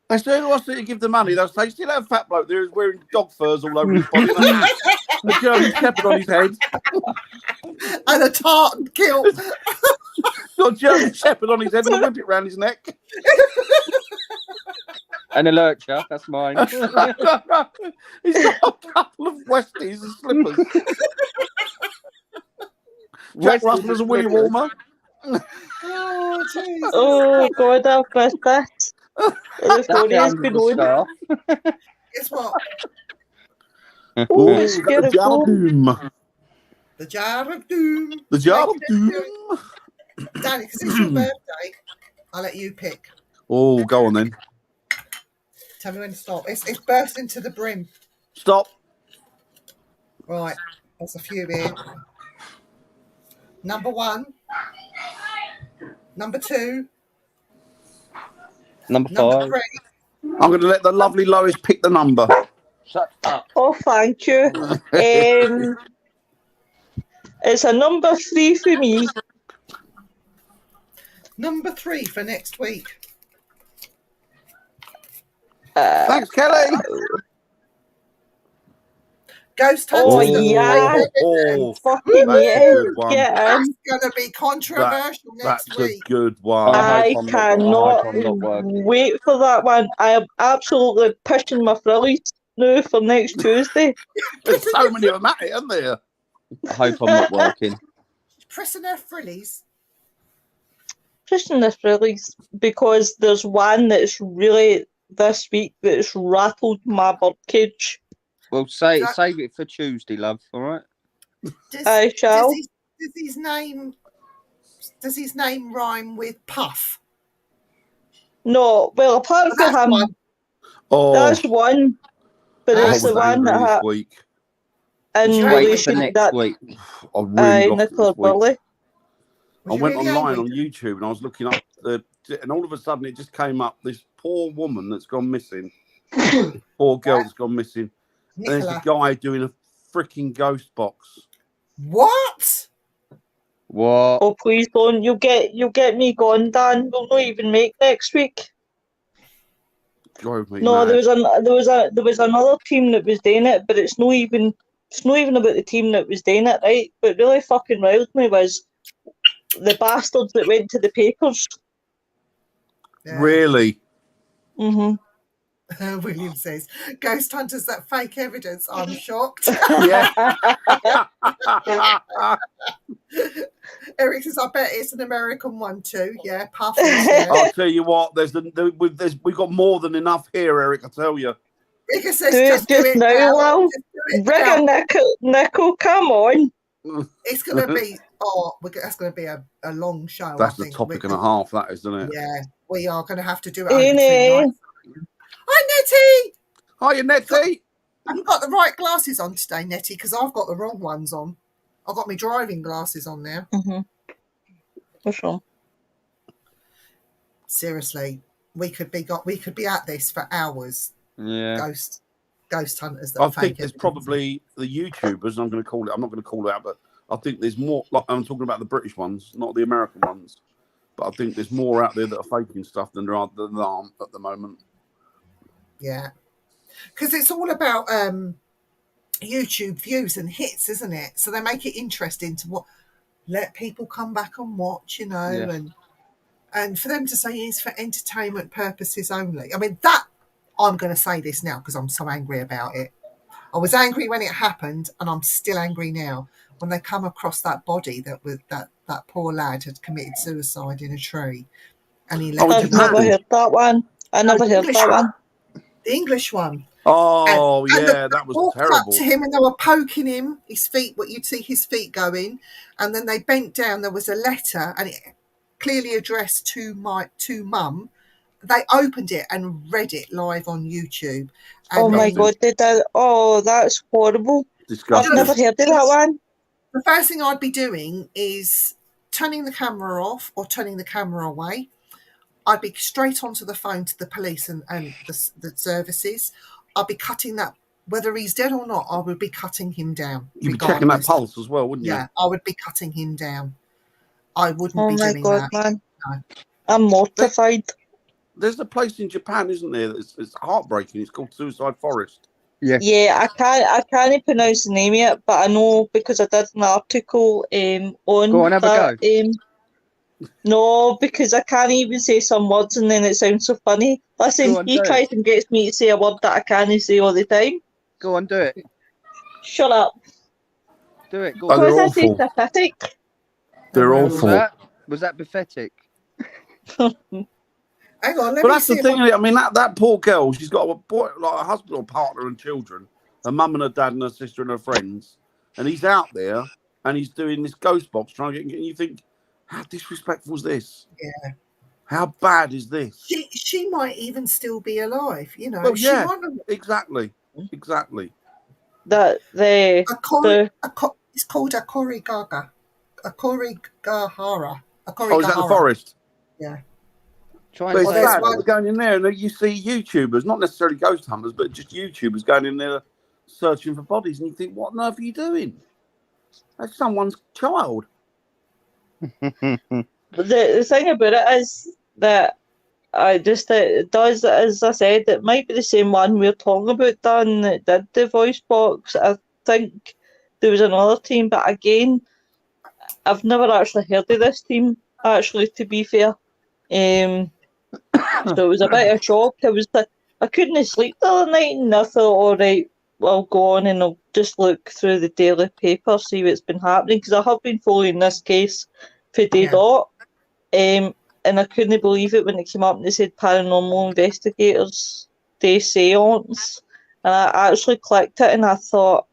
They say, who else did you give the money? They'll say, still have a fat bloke there who's wearing dog furs all over his body. The German Shepherd on his head. And a tartan kilt. Got a German Shepherd on his head and a whippet round his neck. And a lurcher, that's mine. He's got a couple of Westies and slippers. Jack Russell was a willy warmer. Oh, Jesus. Oh, God, I've missed this. The story has been on. Guess what? Oh, Ooh, it's got the beautiful. Jar of Doom. The Jar of Doom. The Jar of Doom. Danny, because it's your birthday, I'll let you pick. Oh, go on then. Tell me when to stop. It's bursting to the brim. Stop. Right, there's a few here. Number 1. Number 2. Number Number 5. 3. I'm going to let the lovely Lois pick the number. Shut up. Oh, thank you. It's a number 3 for me. Number 3 for next week. Thanks, Kelly. Ghost Oh, Hunters. yeah. Oh, Fucking that's a yeah. good one. Get That's in. going to be controversial That's next a week. good one. I hope I'm cannot not working. wait for that one. I am absolutely pushing my frillies now for next Tuesday. There's so many of them at it, isn't there? I hope I'm not working. Pressing her frillies. Pushing the frillies because there's one that's really this week that's rattled my birdcage. Well, save it for Tuesday, love. All right. I shall. Does his name rhyme with Puff? No, well, apart from him, one. Oh, that's one. But I it's the was one angry that this had week. in you Wait for relation to next that week. I really lost it Nicola this week. Burley. I went online on YouTube and I was looking up and all of a sudden it just came up this poor woman that's gone missing. Poor girl that's gone missing. And there's a guy doing a freaking ghost box. What? What? Oh, please don't! You'll get me gone, Dan. We'll not even make next week. Drove me No, mad. there was another team that was doing it, but it's not even about the team that was doing it, right? But really fucking riled me was the bastards that went to the papers. Yeah. Really? Mm-hmm. William says, "Ghost hunters, that fake evidence." I'm shocked. Yeah. Eric says, "I bet it's an American one too." Yeah, Puff. Yeah. I'll tell you what, we've got more than enough here, Eric, I tell you. Rika says, Do it "Just do just it now, now. Lal. Just do it Rigger now." Nickel, come on. It's going to be. That's going to be a long show. That's I a think. topic and a half, that is, isn't it? Yeah, we are going to have to do it. Ain't Over it? Hi, Nettie. Hiya, Nettie. I haven't got the right glasses on today, Nettie, because I've got the wrong ones on. I've got my driving glasses on now. Mm-hmm. What's wrong? Seriously, we could be at this for hours. Yeah. Ghost hunters. That I are think fake there's evidence. probably the YouTubers, I'm not going to call it out, but I think there's more, like I'm talking about the British ones, not the American ones. But I think there's more out there that are faking stuff than there aren't at the moment. Yeah, because it's all about YouTube views and hits, isn't it? So they make it interesting to let people come back and watch, Yeah. And for them to say it's for entertainment purposes only. I mean, that, I'm going to say this now because I'm so angry about it. I was angry when it happened, and I'm still angry now when they come across that body that was that poor lad had committed suicide in a tree, and he left. in I've a Japan. never heard that one. I No, never the heard English that one. one. The English one. Oh, And yeah, they that was walked up terrible. to him and they were poking him, his feet, what you'd see his feet going. And then they bent down. There was a letter and it clearly addressed to mum. They opened it and read it live on YouTube. And Oh my Disgusting. God, they did. Oh, that's horrible. I've Disgusting. never heard of that one. the first thing I'd be doing is turning the camera off or turning the camera away. I'd be straight onto the phone to the police and the services. I'd be cutting that, whether he's dead or not, I would be cutting him down. You'd be checking that regardless. pulse as well, wouldn't you? Yeah, I would be cutting him down. I wouldn't Oh be my doing God, that. man. No. I'm mortified. There's a place in Japan, isn't there? It's heartbreaking. It's called Suicide Forest. Yes. Yeah, I can't pronounce the name yet, but I know because I did an article on Go on, have a that. No, because I can't even say some words and then it sounds so funny. Listen, Go on, he do it. tries and gets me to say a word that I can't say all the time. Go on, do it. Shut up. Do it. Go Oh, on. they're Because I say awful. pathetic. They're Oh, Was awful. that? Was that pathetic? Hang on, let But me that's see. the thing. I mean, that poor girl. She's got a boy, like a husband or partner and children, her mum and her dad and her sister and her friends, and he's out there and he's doing this ghost box trying to get. And you think, how disrespectful is this? Yeah. How bad is this? She might even still be alive, you know. Well, She yeah, might not. exactly. That the It's called a Korigaga. A Korigahara. A Oh, is that the Korigahara. forest? Yeah. Try But and it's Well, say there's it. sad. one- We're going in there and you see YouTubers, not necessarily ghost hunters, but just YouTubers going in there searching for bodies, and you think, what on earth are you doing? That's someone's child. the thing about it is that I just it does, as I said, it might be the same one we're talking about, Dan, that did the voice box. I think there was another team, but again, I've never actually heard of this team, actually, to be fair. So it was a bit of a shock. I couldn't sleep the other night, and I thought, all right, I'll go on and I'll just look through the daily paper, see what's been happening, because I have been following this case for day Yeah. dot. And I couldn't believe it when it came up and they said paranormal investigators day seance. And I actually clicked it and I thought,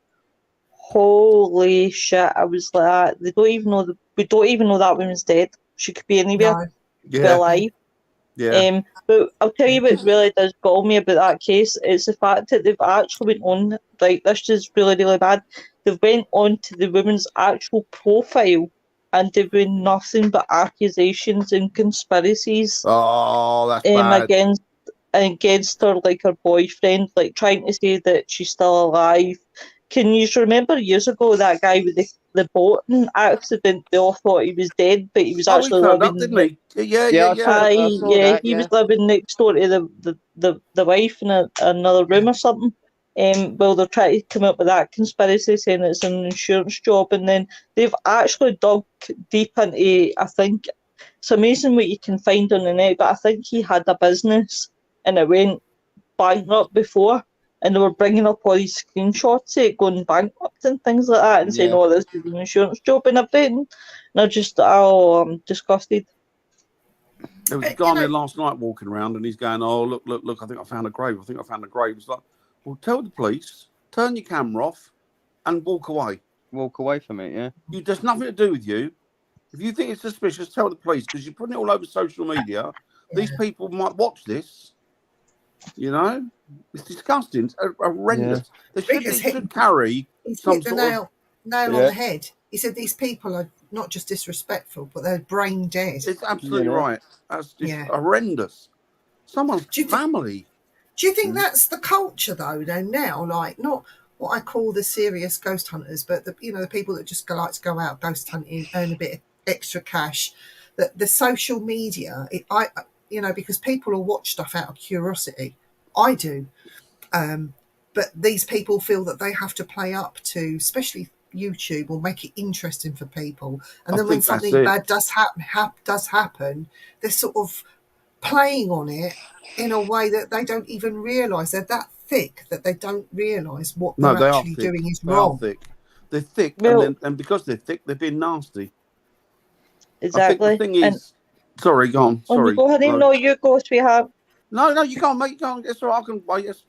holy shit. I was like, we don't even know that woman's dead. She could be anywhere, No. be alive. Yeah. But I'll tell you what really does gall me about that case. It's the fact that they've actually went on, like, this is really, really bad. They've went on to the woman's actual profile and they've been nothing but accusations and conspiracies Oh, that's bad. against her, like her boyfriend, like trying to say that she's still alive. Can you remember years ago that guy with the boating accident? They all thought he was dead, but he was Oh, he actually turned up, living. didn't he? Yeah, I saw that, He yeah. was living next door to the wife in another room or something. Well, they're trying to come up with that conspiracy saying it's an insurance job, and then they've actually dug deep into. I think it's amazing what you can find on the net, but I think he had a business and it went bankrupt before, and they were bringing up all these screenshots of it going bankrupt and things like that, and saying, Yeah. "Oh, this is an insurance job," and everything. And I'm disgusted. There was a You guy know- there last night walking around and he's going, oh, look, I think I found a grave. It's like, well, tell the police, turn your camera off and walk away. Walk away from it, yeah. There's nothing to do with you. If you think it's suspicious, tell the police, because you're putting it all over social media. These people might watch this. You know, it's disgusting. It's horrendous. They Because should carry He's some hit the sort of. nail on Yeah. the head. He said these people are not just disrespectful, but they're brain dead. It's absolutely You know? right. That's just Yeah. horrendous. Someone's Do you thi- family. Do you think that's the culture though now? Like not what I call the serious ghost hunters, but the people that just like to go out ghost hunting, earn a bit of extra cash. That the social media, because people will watch stuff out of curiosity. I do, but these people feel that they have to play up to, especially YouTube or make it interesting for people. And I then when think that's something it. bad does happen, they're sort of playing on it in a way that they don't even realise. They're that thick that they don't realise what No, they're they are actually thick. doing is They are wrong. thick. They're thick, Well, and because they're thick, they're being nasty. I think the exactly. thing And is, sorry, go on. when you Sorry. go ahead, no, you go, sweetheart. No, you can't, mate. You can't. It's all right. I can wait. Yes.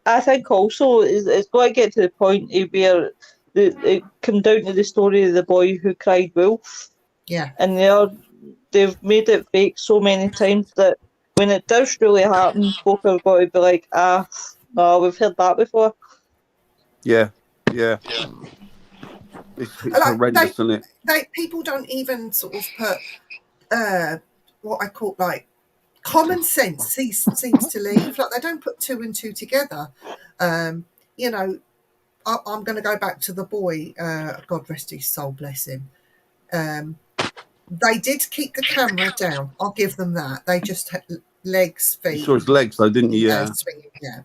I think also it's got to get to the point of where it come down to the story of the boy who cried wolf, Yeah. and they've made it fake so many times that when it does really happen, folk are going to be like, no, we've heard that before. Yeah. It's Like horrendous, isn't it? people don't even sort of put what I call like common sense seems to leave. Like they don't put two and two together. You know, I'm going to go back to the boy. God rest his soul, bless him. They did keep the camera down. I'll give them that. They just had legs, You feet. saw his legs, though, didn't you? Yeah. Swinging, yeah.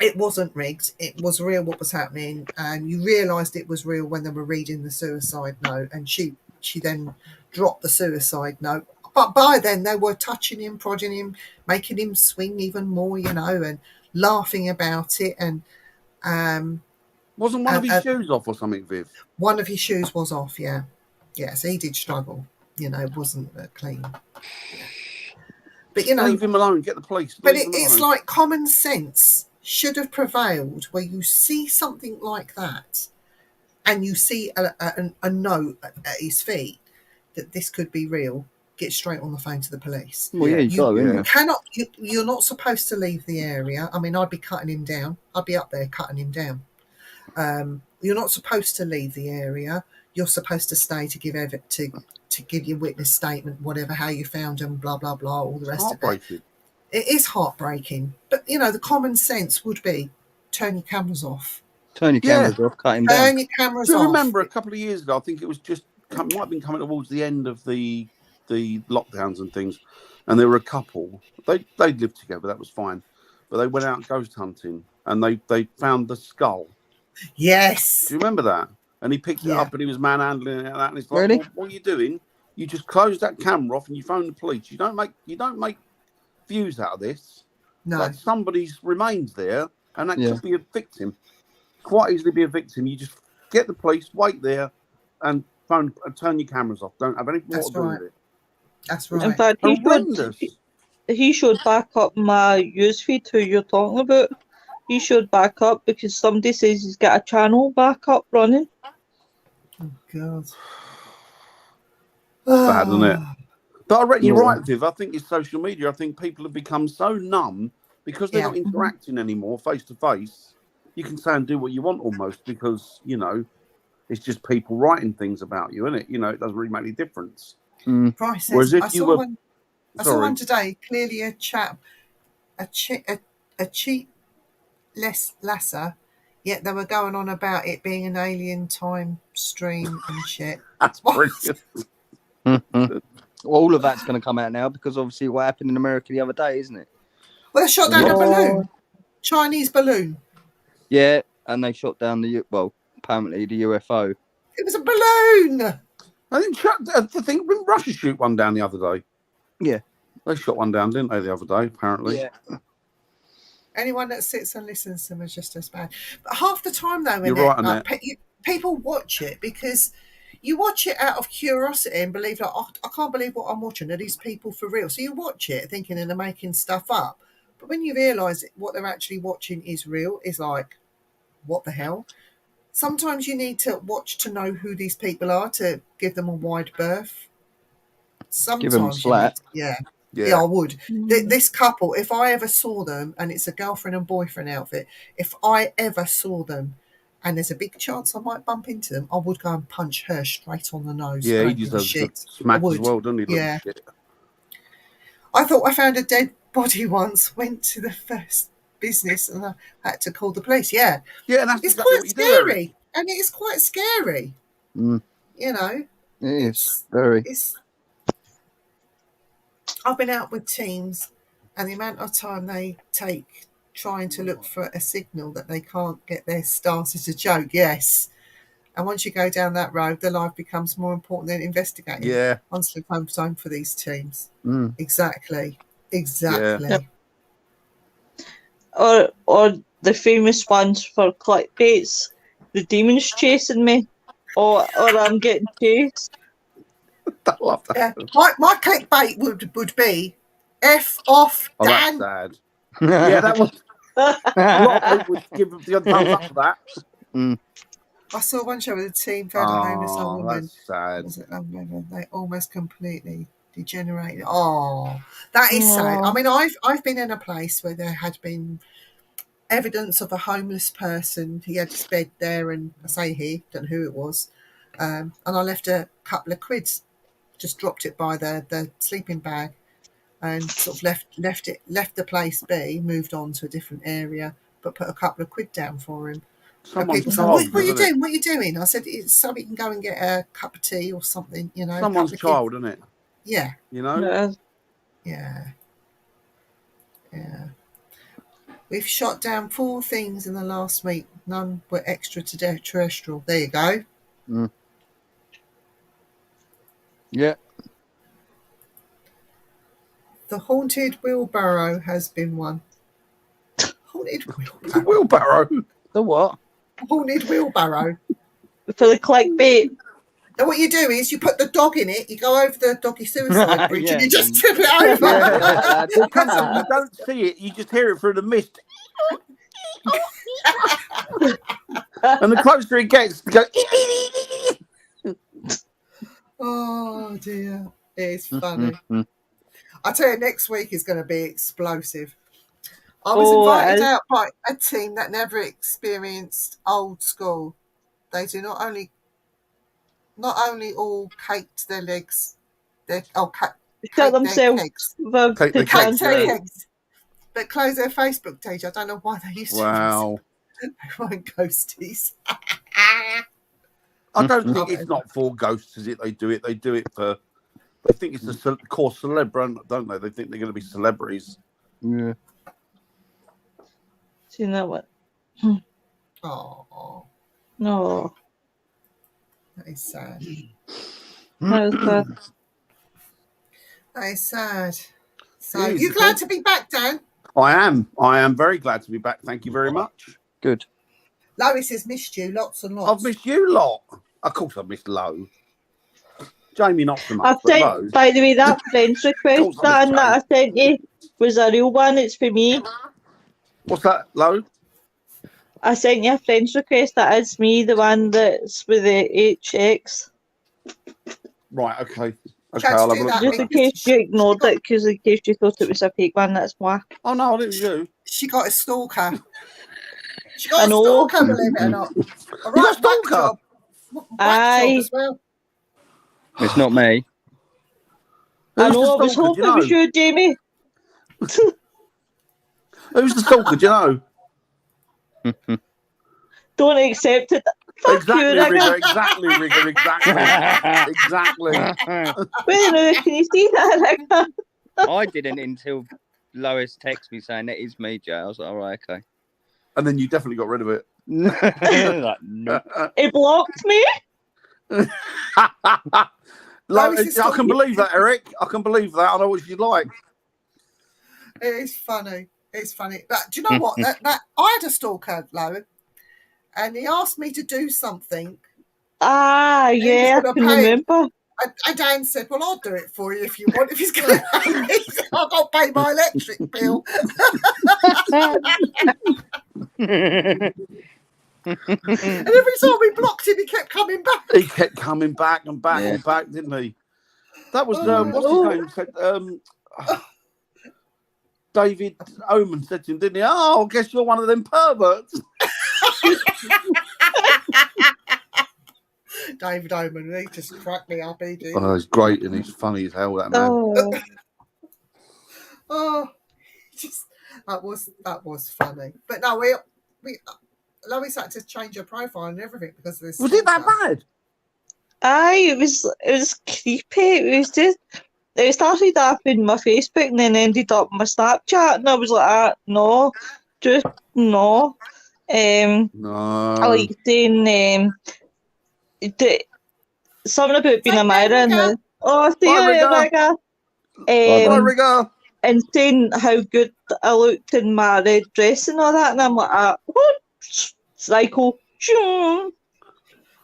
It wasn't rigged. It was real what was happening, and you realised it was real when they were reading the suicide note, and she then dropped the suicide note. But by then they were touching him, prodding him, making him swing even more, you know, and laughing about it. And Wasn't one of his shoes off or something, Viv? one of his shoes was off, yeah. So he did struggle, you know, it wasn't clean. Yeah. But, you know... Leave him alone, get the police. But it's like common sense should have prevailed where you see something like that and you see a note at his feet that this could be real, get straight on the phone to the police. Well, yeah, You're not supposed to leave the area. I mean, I'd be cutting him down. I'd be up there cutting him down. You're not supposed to leave the area. You're supposed to stay to give your witness statement, whatever, how you found him, blah, blah, blah, all the rest of it. It is heartbreaking. But, you know, the common sense would be turn your cameras off. Turn your cameras off, cut him down. Turn your cameras off. Do you remember a couple of years ago, I think it was might have been coming towards the end of the lockdowns and things, and there were a couple. They lived together, that was fine. But they went out ghost hunting and they found the skull. Yes. Do you remember that? And he picked it up and he was manhandling it and it's like, really? well, what are you doing? You just close that camera off and you phone the police. You don't make views out of this. No. Like somebody's remains there, and that could be a victim. Quite easily be a victim. You just get the police, wait there, and turn your cameras off. Don't have anything more to do with it. That's right. In fact, he should back up my newsfeed who you're talking about. He should back up because somebody says he's got a channel back up running. Oh, God. Bad, isn't it? But I reckon you're right, Viv. I think it's social media. I think people have become so numb because they're not interacting anymore face to face. You can say and do what you want almost because, you know, it's just people writing things about you, isn't it? You know, it doesn't really make any difference. Price Whereas if I you saw were... one, I saw one today, clearly a chap, a cheap lasser, yet they were going on about it being an alien time stream and shit. That's brilliant. Well, all of that's going to come out now because obviously what happened in America the other day, isn't it? Well, they shot down a balloon, Chinese balloon. Yeah, and they shot down apparently the UFO. It was a balloon. I think didn't Russia shoot one down the other day? Yeah, they shot one down, didn't they, the other day? Apparently. Yeah. Anyone that sits and listens to them is just as bad. But half the time, though, you're right on that. People watch it because you watch it out of curiosity and believe, like, oh, I can't believe what I'm watching. Are these people for real? So you watch it thinking they're making stuff up. But when you realise what they're actually watching is real, it's like, what the hell? Sometimes you need to watch to know who these people are to give them a wide berth. Sometimes give them a slap. Yeah, I would. This couple, if I ever saw them, and it's a girlfriend and boyfriend outfit, if I ever saw them, and there's a big chance I might bump into them, I would go and punch her straight on the nose. Yeah, he deserves a smack as well, doesn't he? Yeah. I thought I found a dead body once, went to the first business and I had to call the police. Yeah, and that's it's exactly quite scary. And it is quite scary. You know? It is. Very. I've been out with teams and the amount of time they take trying to look for a signal that they can't get their start as a joke. Yes. And once you go down that road, the life becomes more important than investigating. Yeah. Honestly, time for these teams. Mm. Exactly. Yep. Or the famous ones for clickbaits. The demon's chasing me. Or I'm getting chased. I love that. Yeah. My clickbait would be F off Oh, that's Dan. sad. Yeah, that was. A lot of people would give the thumbs up for that. I saw one show with a team found a homeless old woman. That's sad. Was it, they almost completely degenerated. Oh, that is sad. I mean, I've been in a place where there had been evidence of a homeless person. He had his bed there, and I say he, don't know who it was. And I left a couple of quids, just dropped it by the sleeping bag, and sort of left the place be, moved on to a different area, but put a couple of quid down for him. And people say, what are you doing? What are you doing? I said, it's so we can go and get a cup of tea or something, you know. Someone's child, isn't it? Yeah. You know? Yeah. We've shot down 4 things in the last week. None were extraterrestrial. There you go. Yeah. The haunted wheelbarrow has been one. Haunted wheelbarrow. Wheelbarrow. The what? Haunted wheelbarrow. For the clickbait. And what you do is you put the dog in it, you go over the doggy suicide bridge, and you just tip it over. You don't see it, you just hear it through the mist. And the closer it gets, you go. Oh dear, it's funny. I tell you, next week is going to be explosive. I was invited out by a team that never experienced old school. They do not only all caked their legs, cake their legs, but close their Facebook page. I don't know why they used to. Wow. They weren't ghosties. I don't think it's not for ghosts, is it? They do it for. They think it's a core celeb, don't they? They think they're going to be celebrities. Yeah. See that one? Oh. No. That is sad. That is sad. So, you glad to be back, Dan? I am. Very glad to be back. Thank you very much. Good. Lois has missed you lots and lots. I've missed you lot. Of course, I've missed Lo. Jamie, not so much. I've sent, by the way, that friend's request that I sent you was a real one. It's for me. What's that, Lo? I sent you a friend's request. That is me, the one that's with the HX. Right, okay. I'll have a look. Just in case you ignored it, because in case you thought it was a fake one, that's why. Oh, no, I didn't do. She got a stalker. She got a stalker, believe it or not. You got a stalker? Aye. As well. It's not me. I know, I was hoping it was you, Jamie. Who's the stalker, do you know? Don't accept it. Fuck exactly, you, Rigger, exactly. Wait a minute, can you see that, Rigger? I didn't until Lois texted me saying that is me, Jay. I was like, all right, okay. And then you definitely got rid of it. Like, no. It blocked me. I can believe that, Eric. I can believe that. I know what you'd like. It is funny. It's funny. But do you know what? that I had a stalker, Lo, and he asked me to do something. Ah, yeah, I can remember. And Dan said, well, I'll do it for you if you want. If he's going to pay me, I've got to pay my electric bill. And every time we blocked him, he kept coming back. He kept coming back and back and back, didn't he? That was, what's his name? Said, David Oman said to him, didn't he? Oh, I guess you're one of them perverts. David Oman, he just cracked me up, he did. Oh, he's great and he's funny as hell, that man. That was funny. But no, we Lois had to change her profile and everything because of this. Was it that bad? Aye, it was creepy. It started off in my Facebook and then ended up my Snapchat, and I was like, no. just no. I No. like saying something about being a Myra and Rebecca. the see Bye, you, Rigger. Rebecca. Bye, Rigger. And saying how good I looked in my red dress and all that, and I'm like, what? Psycho.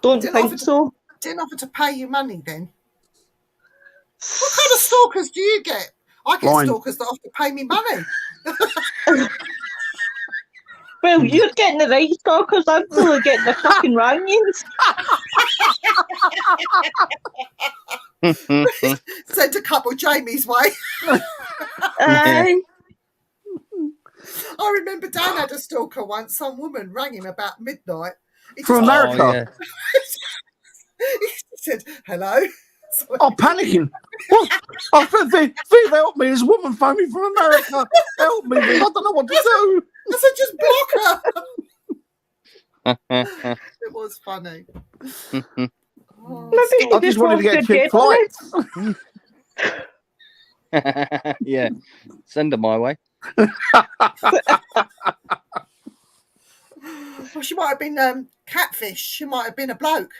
Don't Didn't think offer to, so. didn't offer to pay you money then. What kind of stalkers do you get? I get Blind. stalkers that offer to pay me money. Well, you're getting the right stalkers. I'm probably getting the fucking wrong ones. Send a couple Jamie's way. Aye. I remember Dan had a stalker once. Some woman rang him about midnight. He From just- America. Oh, yeah. he said, hello. So I'm panicking. What? I said, Viv, help me. There's a woman phoned me from America. Help me, Viv. I don't know what to do. I said, just block her. It was funny. Oh, Maybe stalk- I just wanted to get cheap flights. Yeah. Send her my way. Well, she might have been catfish. She might have been a bloke.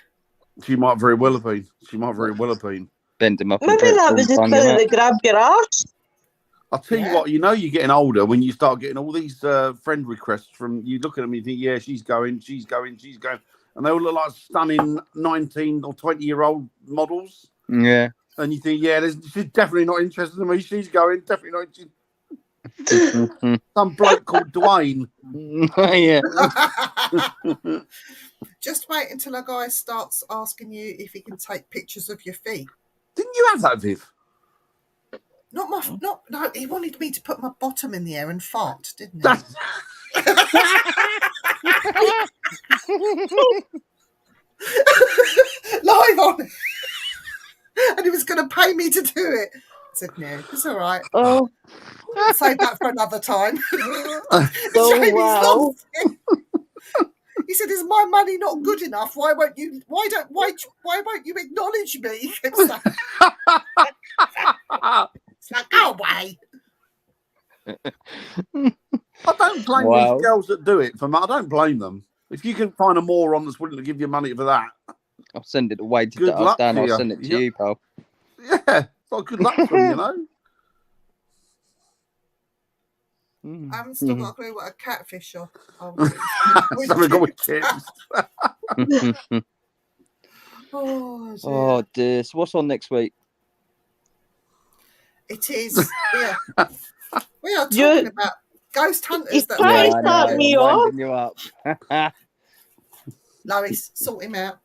She might very well have been. She might very well have been. Bend him up. Maybe that was just better to grab your arse. I'll tell you Yeah. what, you're getting older when you start getting all these friend requests from, you look at them and you think, yeah, she's going. And they all look like stunning 19 or 20-year-old models. Yeah. And you think, yeah, she's definitely not interested in me. She's going, definitely not interested. Some bloke called Dwayne. Yeah. Just wait until a guy starts asking you if he can take pictures of your feet. Didn't you have that, Viv? No, he wanted me to put my bottom in the air and fart, didn't he? That's, Live on. And he was going to pay me to do it. I said, no, it's all right. Oh, I'll save that for another time. oh Jamie's wow. lost it. He said, "Is my money not good enough? Why won't you acknowledge me?" He kept saying. It's like, go away. I don't blame Wow. these girls that do it. I don't blame them. If you can find a moron that's willing to give you money for that, I'll send it away to Good luck Dan. to I'll you. send it to Yep. you, pal. yeah, well, good luck to them, you know. I haven't still got a clue what a catfish or. Something got with chips. Oh, dear. Oh, dear. So what's on next week? It is. Yeah. We are talking You- about ghost hunters He's that trying are to start me I'm off. winding you up. Lois, sort him out.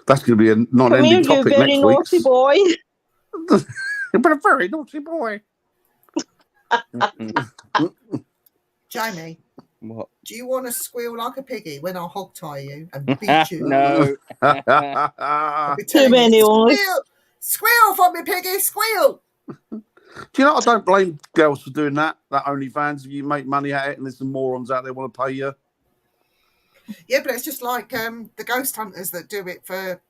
That's going to be a Come here, non-ending you topic very next naughty week. boy. But a very naughty boy. Jamie, What? do you want to squeal like a piggy when I hog tie you and beat you? No. I'll be Too telling you, many only. Squeal for me, piggy, squeal. Do you know, I don't blame girls for doing that. That OnlyFans, if you make money at it and there's some morons out there want to pay you. Yeah, but it's just like the ghost hunters that do it for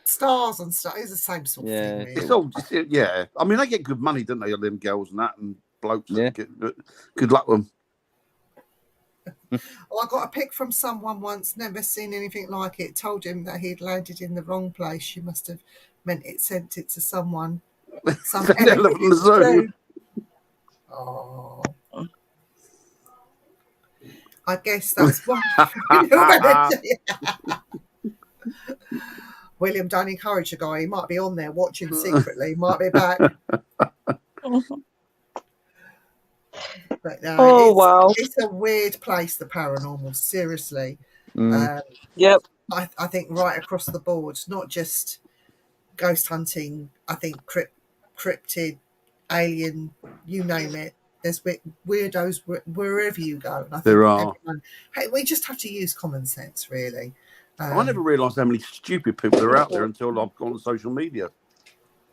stars and stuff. It's the same sort of Yeah. thing, really. It's all, yeah. I mean, they get good money, don't they, them girls and that, and blokes. Yeah. Good luck with them. Well, I got a pic from someone once, never seen anything like it. Told him that he'd landed in the wrong place. She must have sent it to someone. Some Send it from the zoo. Oh. I guess that's what humanity. William, don't encourage the guy. He might be on there watching secretly. He might be back. But no, Oh, wow. it's a weird place, the paranormal. Seriously, Yep. I think right across the board, not just ghost hunting. I think cryptid, alien, you name it. There's weirdos wherever you go. And I think There are. Hey, we just have to use common sense, really. I never realised how many stupid people are out there until I've gone on social media.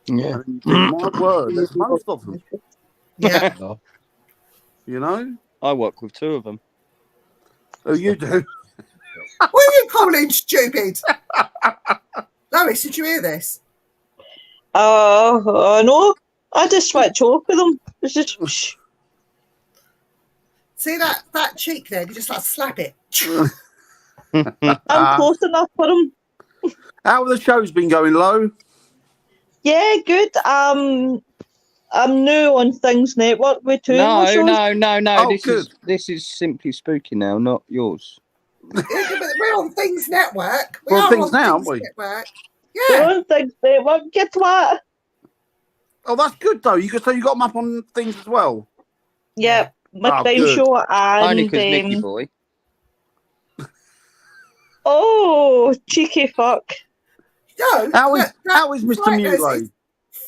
Yeah. And you think, my word, there's most of them. Yeah. You know? I work with two of them. Oh, you do? What are you calling stupid? Lois, did you hear this? No. I just switch off with them. It's just. See that cheek there? You just like slap it. I'm close enough for him. How have the shows been going, Lo? Yeah, good. I'm new on Things Network with two more shows. No. Oh, good. This is Simply Spooky now, not yours. We're on Things Network. We're on are Things now, aren't we? Network. We're Yeah. on Things Network. Get what? Oh, that's good though. You got them up on things as well. Yep, my Oh, crime good. show Only and because Nicky Boy. oh, cheeky fuck. No. How is Mr. Frighteners Muley?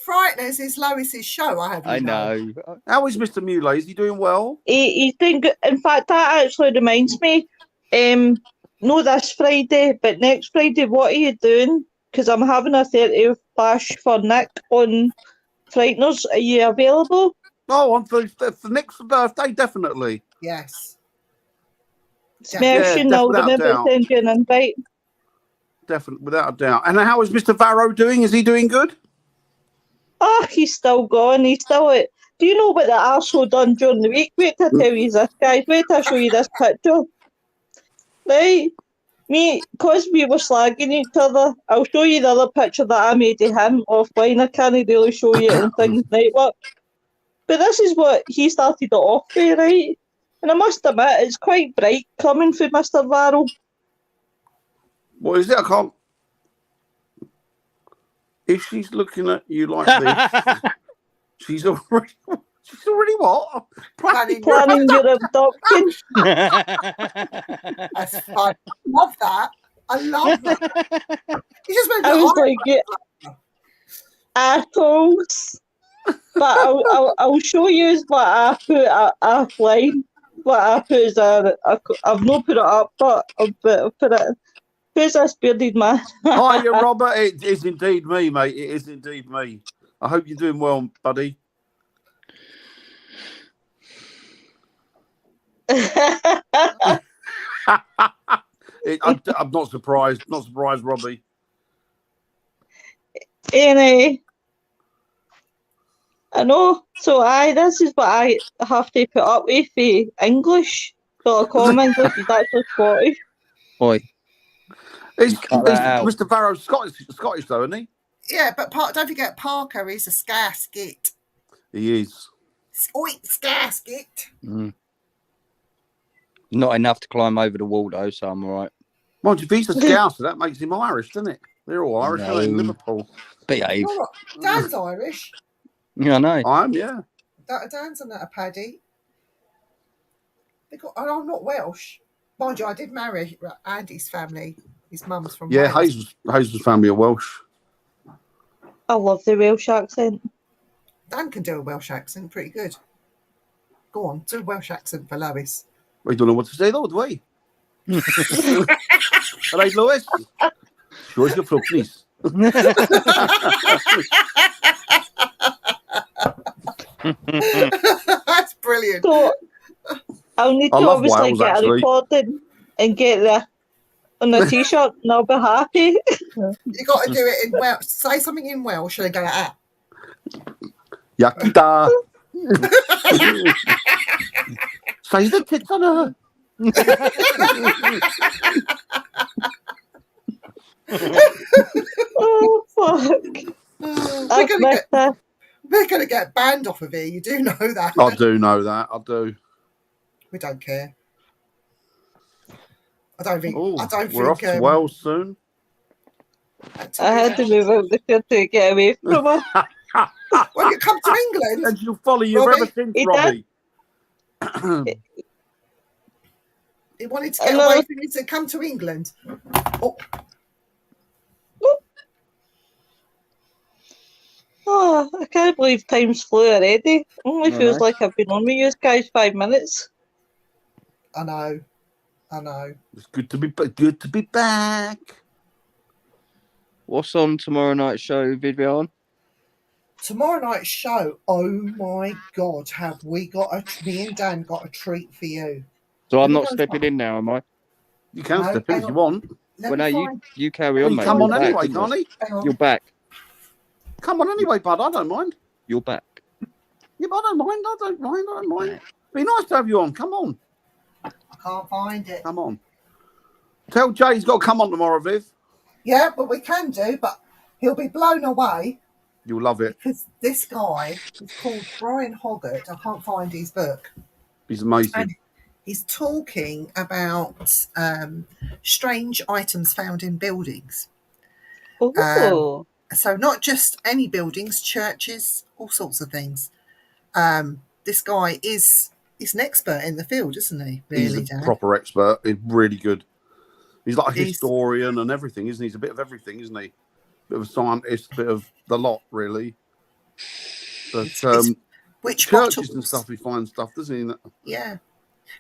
Frighteners is Lois's show. I know. How is Mr. Muley? Is he doing well? He's doing good. In fact, that actually reminds me. No, this Friday, but next Friday, what are you doing? Because I'm having a 30th bash for Nick on Frighteners. Are you available? Oh, on for next birthday, definitely. Yes. Smashing, I'll without a remember to doubt. send you an invite. Definitely, without a doubt. And how is Mr. Varro doing? Is he doing good? Oh, he's still gone. He's still at. Do you know what the arsehole done during the week? Wait till I tell you this, guys. Wait till I show you this picture. Right? Me, because we were slagging each other, I'll show you the other picture that I made of him offline. I can't really show you it on Things Network. But this is what he started it off with, right? And I must admit, it's quite bright coming from Mr. Varro. What is it? I can't. If she's looking at you like this, she's already what? Planning Planning your abduction. That's fun. Love that. I love that. You just made I me was like, yeah, assholes. But I'll show you what I put offline. What I put is I've not put it up, but I'll put it. Who's this bearded man? Hiya, Robert. It is indeed me, mate. It is indeed me. I hope you're doing well, buddy. I'm not surprised. Not surprised, Robbie. Anyway, I know. So this is what I have to put up with for English. So I call him English. He's actually Scottish. Boy. Mr. Varro's Scottish though, isn't he? Yeah, but don't forget Parker is a scarskit. He is. Oi, scarskit. Not enough to climb over the wall though, so I'm all right. Mind you, if he's a Scouser, that makes him Irish, doesn't it? They're all Irish, aren't they, in Liverpool. Behave. Oh, Dan's Irish. Yeah, I know. I am, yeah. Dan's on that, a Paddy. I'm not Welsh. Mind you, I did marry Andy's family. His mum's from Wales. Hazel's family are Welsh. I love the Welsh accent. Dan can do a Welsh accent pretty good. Go on, do a Welsh accent for Lois. We don't know what to say though, do we? Right, Lois? Show us your flow, please. That's brilliant. So I'll need to obviously Wales, get actually. a recording and get the on a t-shirt and I'll be happy. You got to do it in Welsh. Say something in Welsh and go ah. Yakita. Say the tits on her. Oh fuck! We're going to get banned off of here. You do know that. I do know that. I do. We don't care. I don't think. Ooh, I don't we're think. off to Wales soon. I had to move out the country to get away from her. Well, you come to England. And she'll follow you Robbie, ever since, he Robbie. He wanted to get away from you to come to England. Oh, I can't believe time's flew already. Only feels like I've been on with you guys 5 minutes. I know. It's good to be back. What's on tomorrow night's show, Vivian? Tomorrow night's show. Oh my God, have we got me and Dan got a treat for you? So I'm not stepping in now, am I? You can step in if you want. Well, no, you carry on, mate. Come on You're anyway, back, can't he? You're back. Come on anyway, bud. I don't mind. You're back. Yeah, but I don't mind. Be nice to have you on. Come on. I can't find it. Come on. Tell Jay he's got to come on tomorrow, Viv. Yeah, but we can do, but he'll be blown away You'll love it. because this guy is called Brian Hoggart. I can't find his book. He's amazing. And he's talking about strange items found in buildings. Oh, So not just any buildings, churches, all sorts of things. This guy is an expert in the field, isn't he? Really, He's a Dan? proper expert. He's really good. He's like a He's- historian and everything, isn't he? He's a bit of everything, isn't he? Bit of a scientist, bit of the lot, really. But It's witch churches bottles and stuff, he finds stuff, doesn't he? Yeah.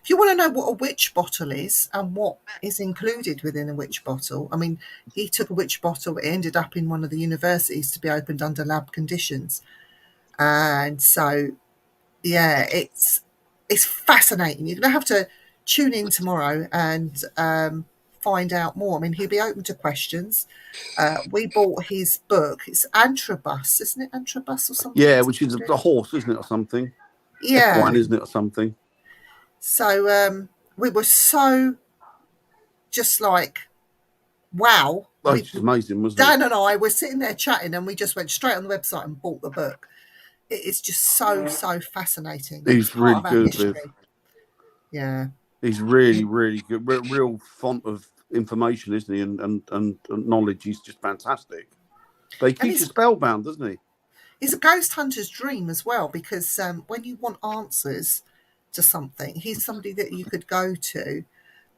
If you want to know what a witch bottle is and what is included within a witch bottle, I mean, he took a witch bottle. It ended up in one of the universities to be opened under lab conditions, and so yeah, it's fascinating. You're going to have to tune in tomorrow and find out more. I mean, he'll be open to questions. We bought his book. It's Antrobus, isn't it? Antrobus or something? Yeah, which is a horse, isn't it, or something? Yeah. Equine, isn't it, or something? So we were so just like, wow. Oh, it's amazing, wasn't it? Dan and I were sitting there chatting and we just went straight on the website and bought the book. It is just so fascinating. He's It's part really of our good, history. Viv. Yeah. He's really, really good. Real font of information, isn't he? And knowledge. He's just fantastic. They keep you he's- spellbound, doesn't he? It's a ghost hunter's dream as well, because when you want answers to something, he's somebody that you could go to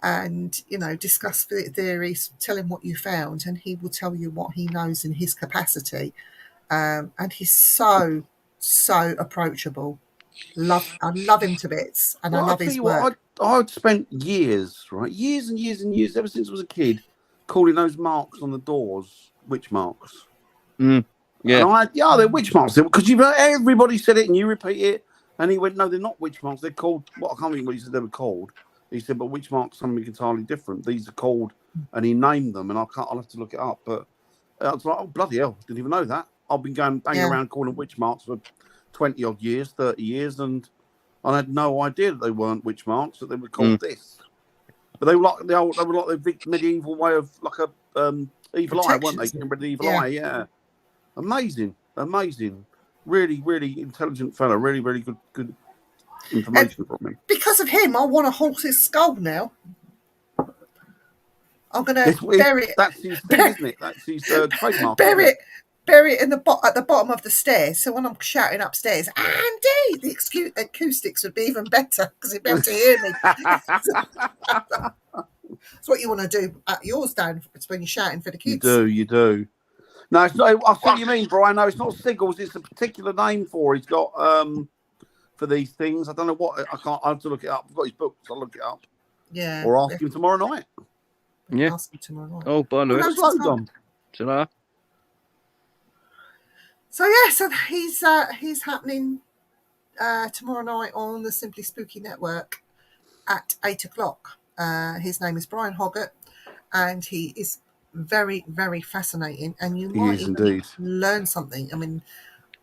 and, you know, discuss theories, tell him what you found, and he will tell you what he knows in his capacity. And he's so approachable. I love him to bits, and Well, I love tell his you work. what, I'd spent years and years, ever since I was a kid, calling those marks on the doors witch marks. Yeah. And they're witch marks. Because everybody said it and you repeat it. And he went, no, they're not witch marks. They're called, I can't remember what he said they were called. He said, but witch marks are something entirely different. These are called, and he named them, and I'll have to look it up. But I was like, oh, bloody hell, didn't even know that. I've been banging around calling witch marks for 20 odd years, 30 years, and I had no idea that they weren't witch marks, that they were called this. But they were like the medieval way of like a evil eye, weren't they? Getting rid of the evil eye, yeah. Amazing. Really, really intelligent fella. Really, really good information from him. Because of him, I want a horse's skull now. I'm going to bury it. That's his thing, isn't it? That's his trademark. Bury it at the bottom of the stairs. So when I'm shouting upstairs, Andy, the acoustics would be even better because he'd be able to hear me. That's what you want to do at yours, Dan. It's when you're shouting for the kids. You do. No, it's not. I see what you mean, Brian. No, it's not Siggles. It's a particular name for. He's got for these things. I don't know what. I have to look it up. I've got his book, so I'll look it up. Yeah. Or ask him tomorrow night. Yeah. Ask him tomorrow night. Oh, by the way. What's load on? Ta-da. So yeah, so he's happening tomorrow night on the Simply Spooky Network at 8:00. His name is Brian Hoggart, and he is very, very fascinating, and you might even learn something. I mean,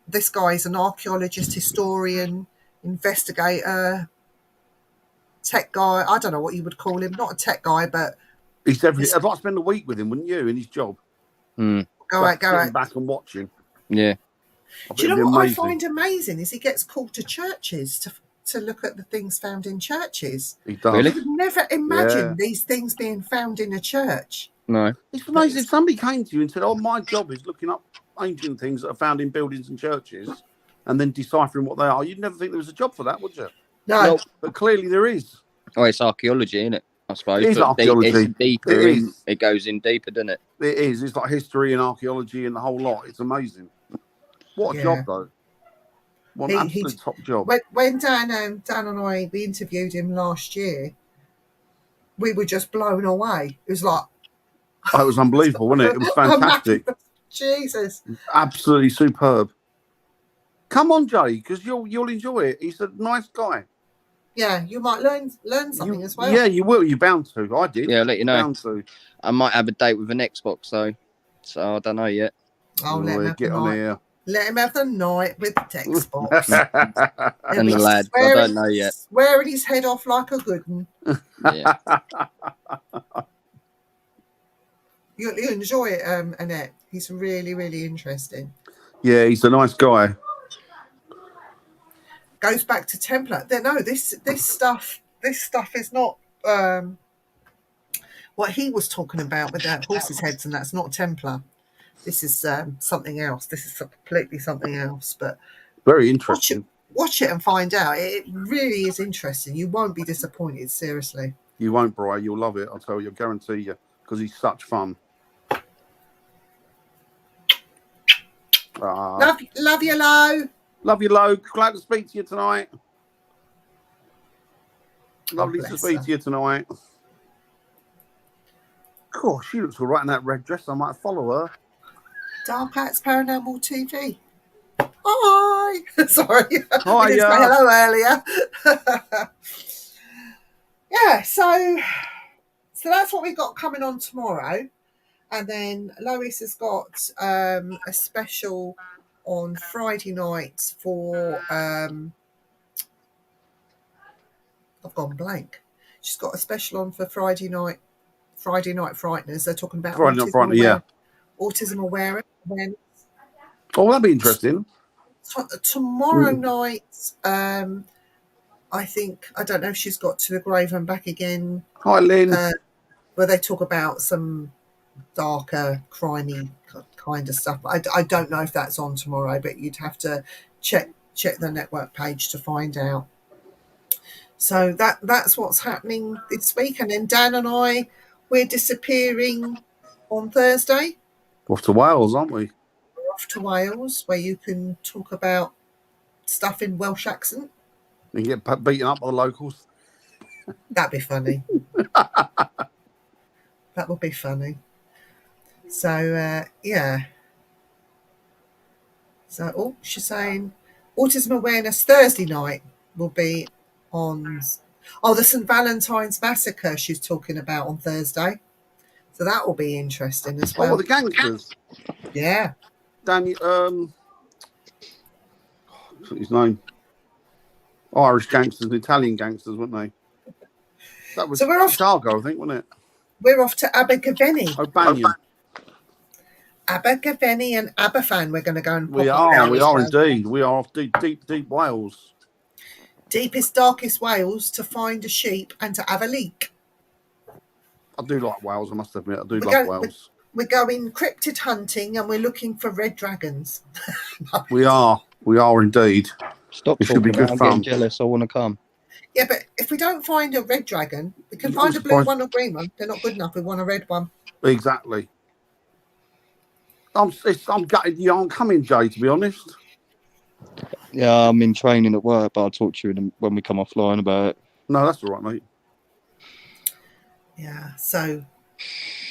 this guy is an archaeologist, historian, investigator, tech guy. I don't know what you would call him. Not a tech guy, but he's definitely. I'd like to spend a week with him, wouldn't you, in his job? Go out. Back and watching. Yeah. Do you know what I find amazing is he gets called to churches to look at the things found in churches. He does. Really? You would never imagine these things being found in a church. No. It's amazing. If somebody came to you and said, "Oh, my job is looking up ancient things that are found in buildings and churches, and then deciphering what they are," you'd never think there was a job for that, would you? No. But clearly there is. Oh, it's archaeology, isn't it? I suppose. It is archaeology. It's deeper. It is. It goes in deeper, doesn't it? It is. It's like history and archaeology and the whole lot. It's amazing. What a job, though. What an absolute top job. When Dan and I, we interviewed him last year, we were just blown away. It was like... Oh, it was unbelievable, wasn't it? It was fantastic. Jesus. Absolutely superb. Come on, Jay, because you'll enjoy it. He's a nice guy. Yeah, you might learn something as well. Yeah, you will. You're bound to. I did. Yeah, I'll let you know. Bound to. I might have a date with an Xbox, though. So I don't know yet. I'll let him get on here. Let him have the night with the text box. And the lads, I don't know yet. Swearing his head off like a good one. Yeah. You'll enjoy it, Annette. He's really, really interesting. Yeah, he's a nice guy. Goes back to Templar. No, this stuff is not what he was talking about with the horses' heads, and that's not Templar. This is something else. This is completely something else. But very interesting. Watch it and find out. It really is interesting. You won't be disappointed. Seriously, you won't, Bri. You'll love it. I'll tell you. I guarantee you, because he's such fun. Love you, Lo. Love you, Lo. Glad to speak to you tonight. Lovely to speak to you tonight. Gosh, she looks all right in that red dress. I might follow her. Dark Arts Paranormal TV. Hi. Sorry. Hi, I didn't say hello earlier. Yeah, so that's what we got coming on tomorrow. And then Lois has got a special on Friday night for I've gone blank. She's got a special on for Friday night frighteners. They're talking about Friday night frighteners, yeah. Autism awareness. Oh, that'd be interesting. Tomorrow night, I don't know if she's got To the Grave and Back Again. Hi, Lynn. Where they talk about some darker, crimey kind of stuff. I don't know if that's on tomorrow, but you'd have to check the network page to find out. So that's what's happening this week. And then Dan and I, we're disappearing on Thursday. Off to Wales, aren't we? We're off to Wales, where you can talk about stuff in Welsh accent. And get beaten up by the locals. That'd be funny. That would be funny. So, yeah. So, she's saying Autism Awareness Thursday night will be on... Oh, the St. Valentine's Massacre she's talking about on Thursday. So that will be interesting as well. Oh, the gangsters. Yeah. Daniel, what's his name? Irish gangsters, Italian gangsters, weren't they? That was Chicago, I think, wasn't it? We're off to Abergavenny. O'Banion. Abergavenny and Aberfan. We're going to go and pop We are indeed. We are off deep Wales. Deepest, darkest Wales to find a sheep and to have a leak. I do like Wales, I must admit. I do love Wales. We're going cryptid hunting and we're looking for red dragons. We are indeed. Stop it should be good fun. I'm getting jealous. I want to come. Yeah, but if we don't find a red dragon, we can find a blue one or green one. They're not good enough. We want a red one. Exactly. I'm gutted you aren't coming, Jay, to be honest. Yeah, I'm in training at work, but I'll talk to you when we come offline about it. No, that's all right, mate. Yeah, so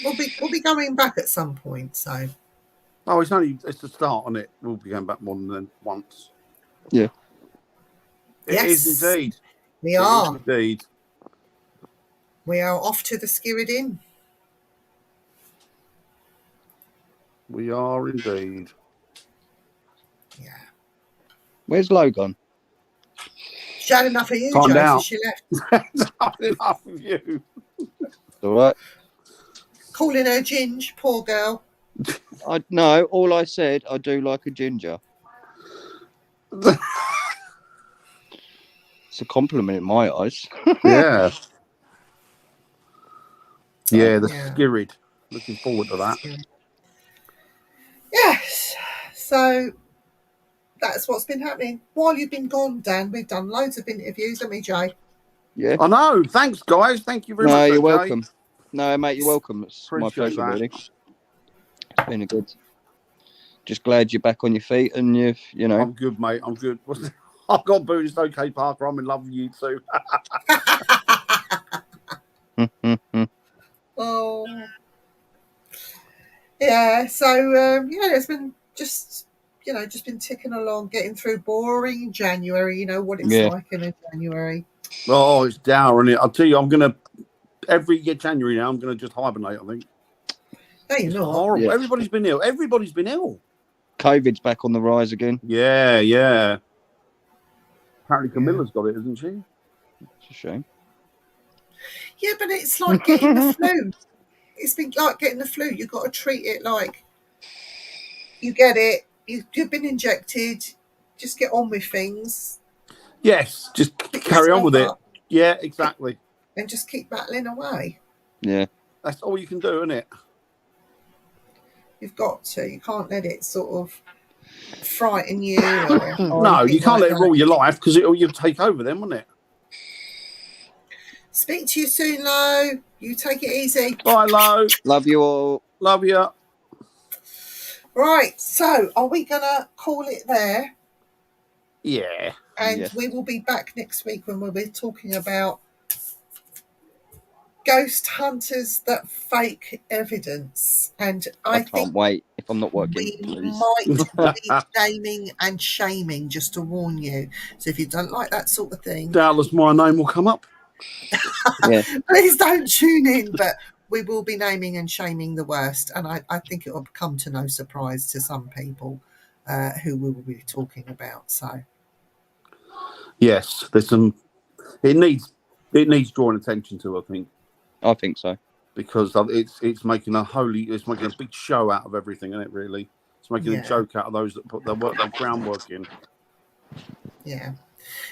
we'll be going back at some point. So. Oh, it's the start on it. We'll be going back more than once. Yeah. It is indeed. We are. Indeed. We are off to the Skirrid Inn. We are indeed. Yeah. Where's Logan? She had enough of you, Calm Joe, down. so she left. Had enough of you. All right. Calling her Ginge, poor girl. No, all I said, I do like a ginger. It's a compliment in my eyes. Yeah. Yeah, the Skirrid. Looking forward to that. Yes. So that's what's been happening. While you've been gone, Dan, we've done loads of interviews, haven't we, Jay? Yeah. I know. Thanks, guys. Thank you very much. No, you're Jay. welcome. No, mate, you're welcome. It's Appreciate my pleasure, that. really. It's been a good. Just glad you're back on your feet and you know. I'm good, mate. I'm good. I've got Buddhist. Okay, Parker. I'm in love with you too. Oh. Yeah. So it's been just been ticking along, getting through boring January. You know what it's like in a January. Oh, it's dour, isn't it? I'll tell you, every year January now, I'm gonna just hibernate. I think. No, you're not. Horrible. Yeah. Everybody's been ill. COVID's back on the rise again. Yeah, yeah. Apparently Camilla's got it, isn't she? It's a shame. Yeah, but it's like getting the flu. It's been like getting the flu. You've got to treat it like you get it. You've been injected. Just get on with things. Yes, just Pick carry on with it. yourself up Yeah, exactly. and just keep battling away. Yeah. That's all you can do, isn't it? You've got to. You can't let it sort of frighten you. Or No, you can't let it that. rule your life because you'll take over then, wouldn't it? Speak to you soon, Lo. You take it easy. Bye, Lo. Love you all. Love you. Right, so are we going to call it there? Yeah. And Yes. we will be back next week when we'll be talking about ghost hunters that fake evidence. And I I think can't wait. If I'm not working, we please. might be naming and shaming, just to warn you. So if you don't like that sort of thing, Doubtless my name will come up. Yeah. please don't tune in. But we will be naming and shaming the worst. And I think it will come to no surprise to some people who we will be talking about. So Yes, there's some. It needs drawing attention to, I think, I think so. because it's making a big show out of everything, isn't it? Really, it's making Yeah. a joke out of those that put their groundwork in. yeah.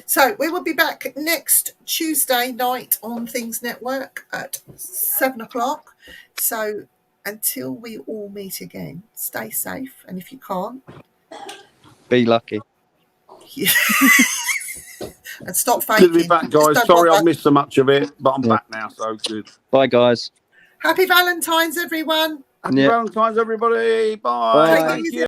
So we will be back next Tuesday night on Things Network at 7:00. So until we all meet again, stay safe. And if you can't, Be lucky. and stop Good to be faking. back, Just guys. don't Sorry bother. I've missed so much of it, but I'm Yeah. back now, so good. Bye, guys. Happy Valentine's, everyone. Happy Yeah. Valentine's, everybody. Bye. Bye. Take it Thank easy. you.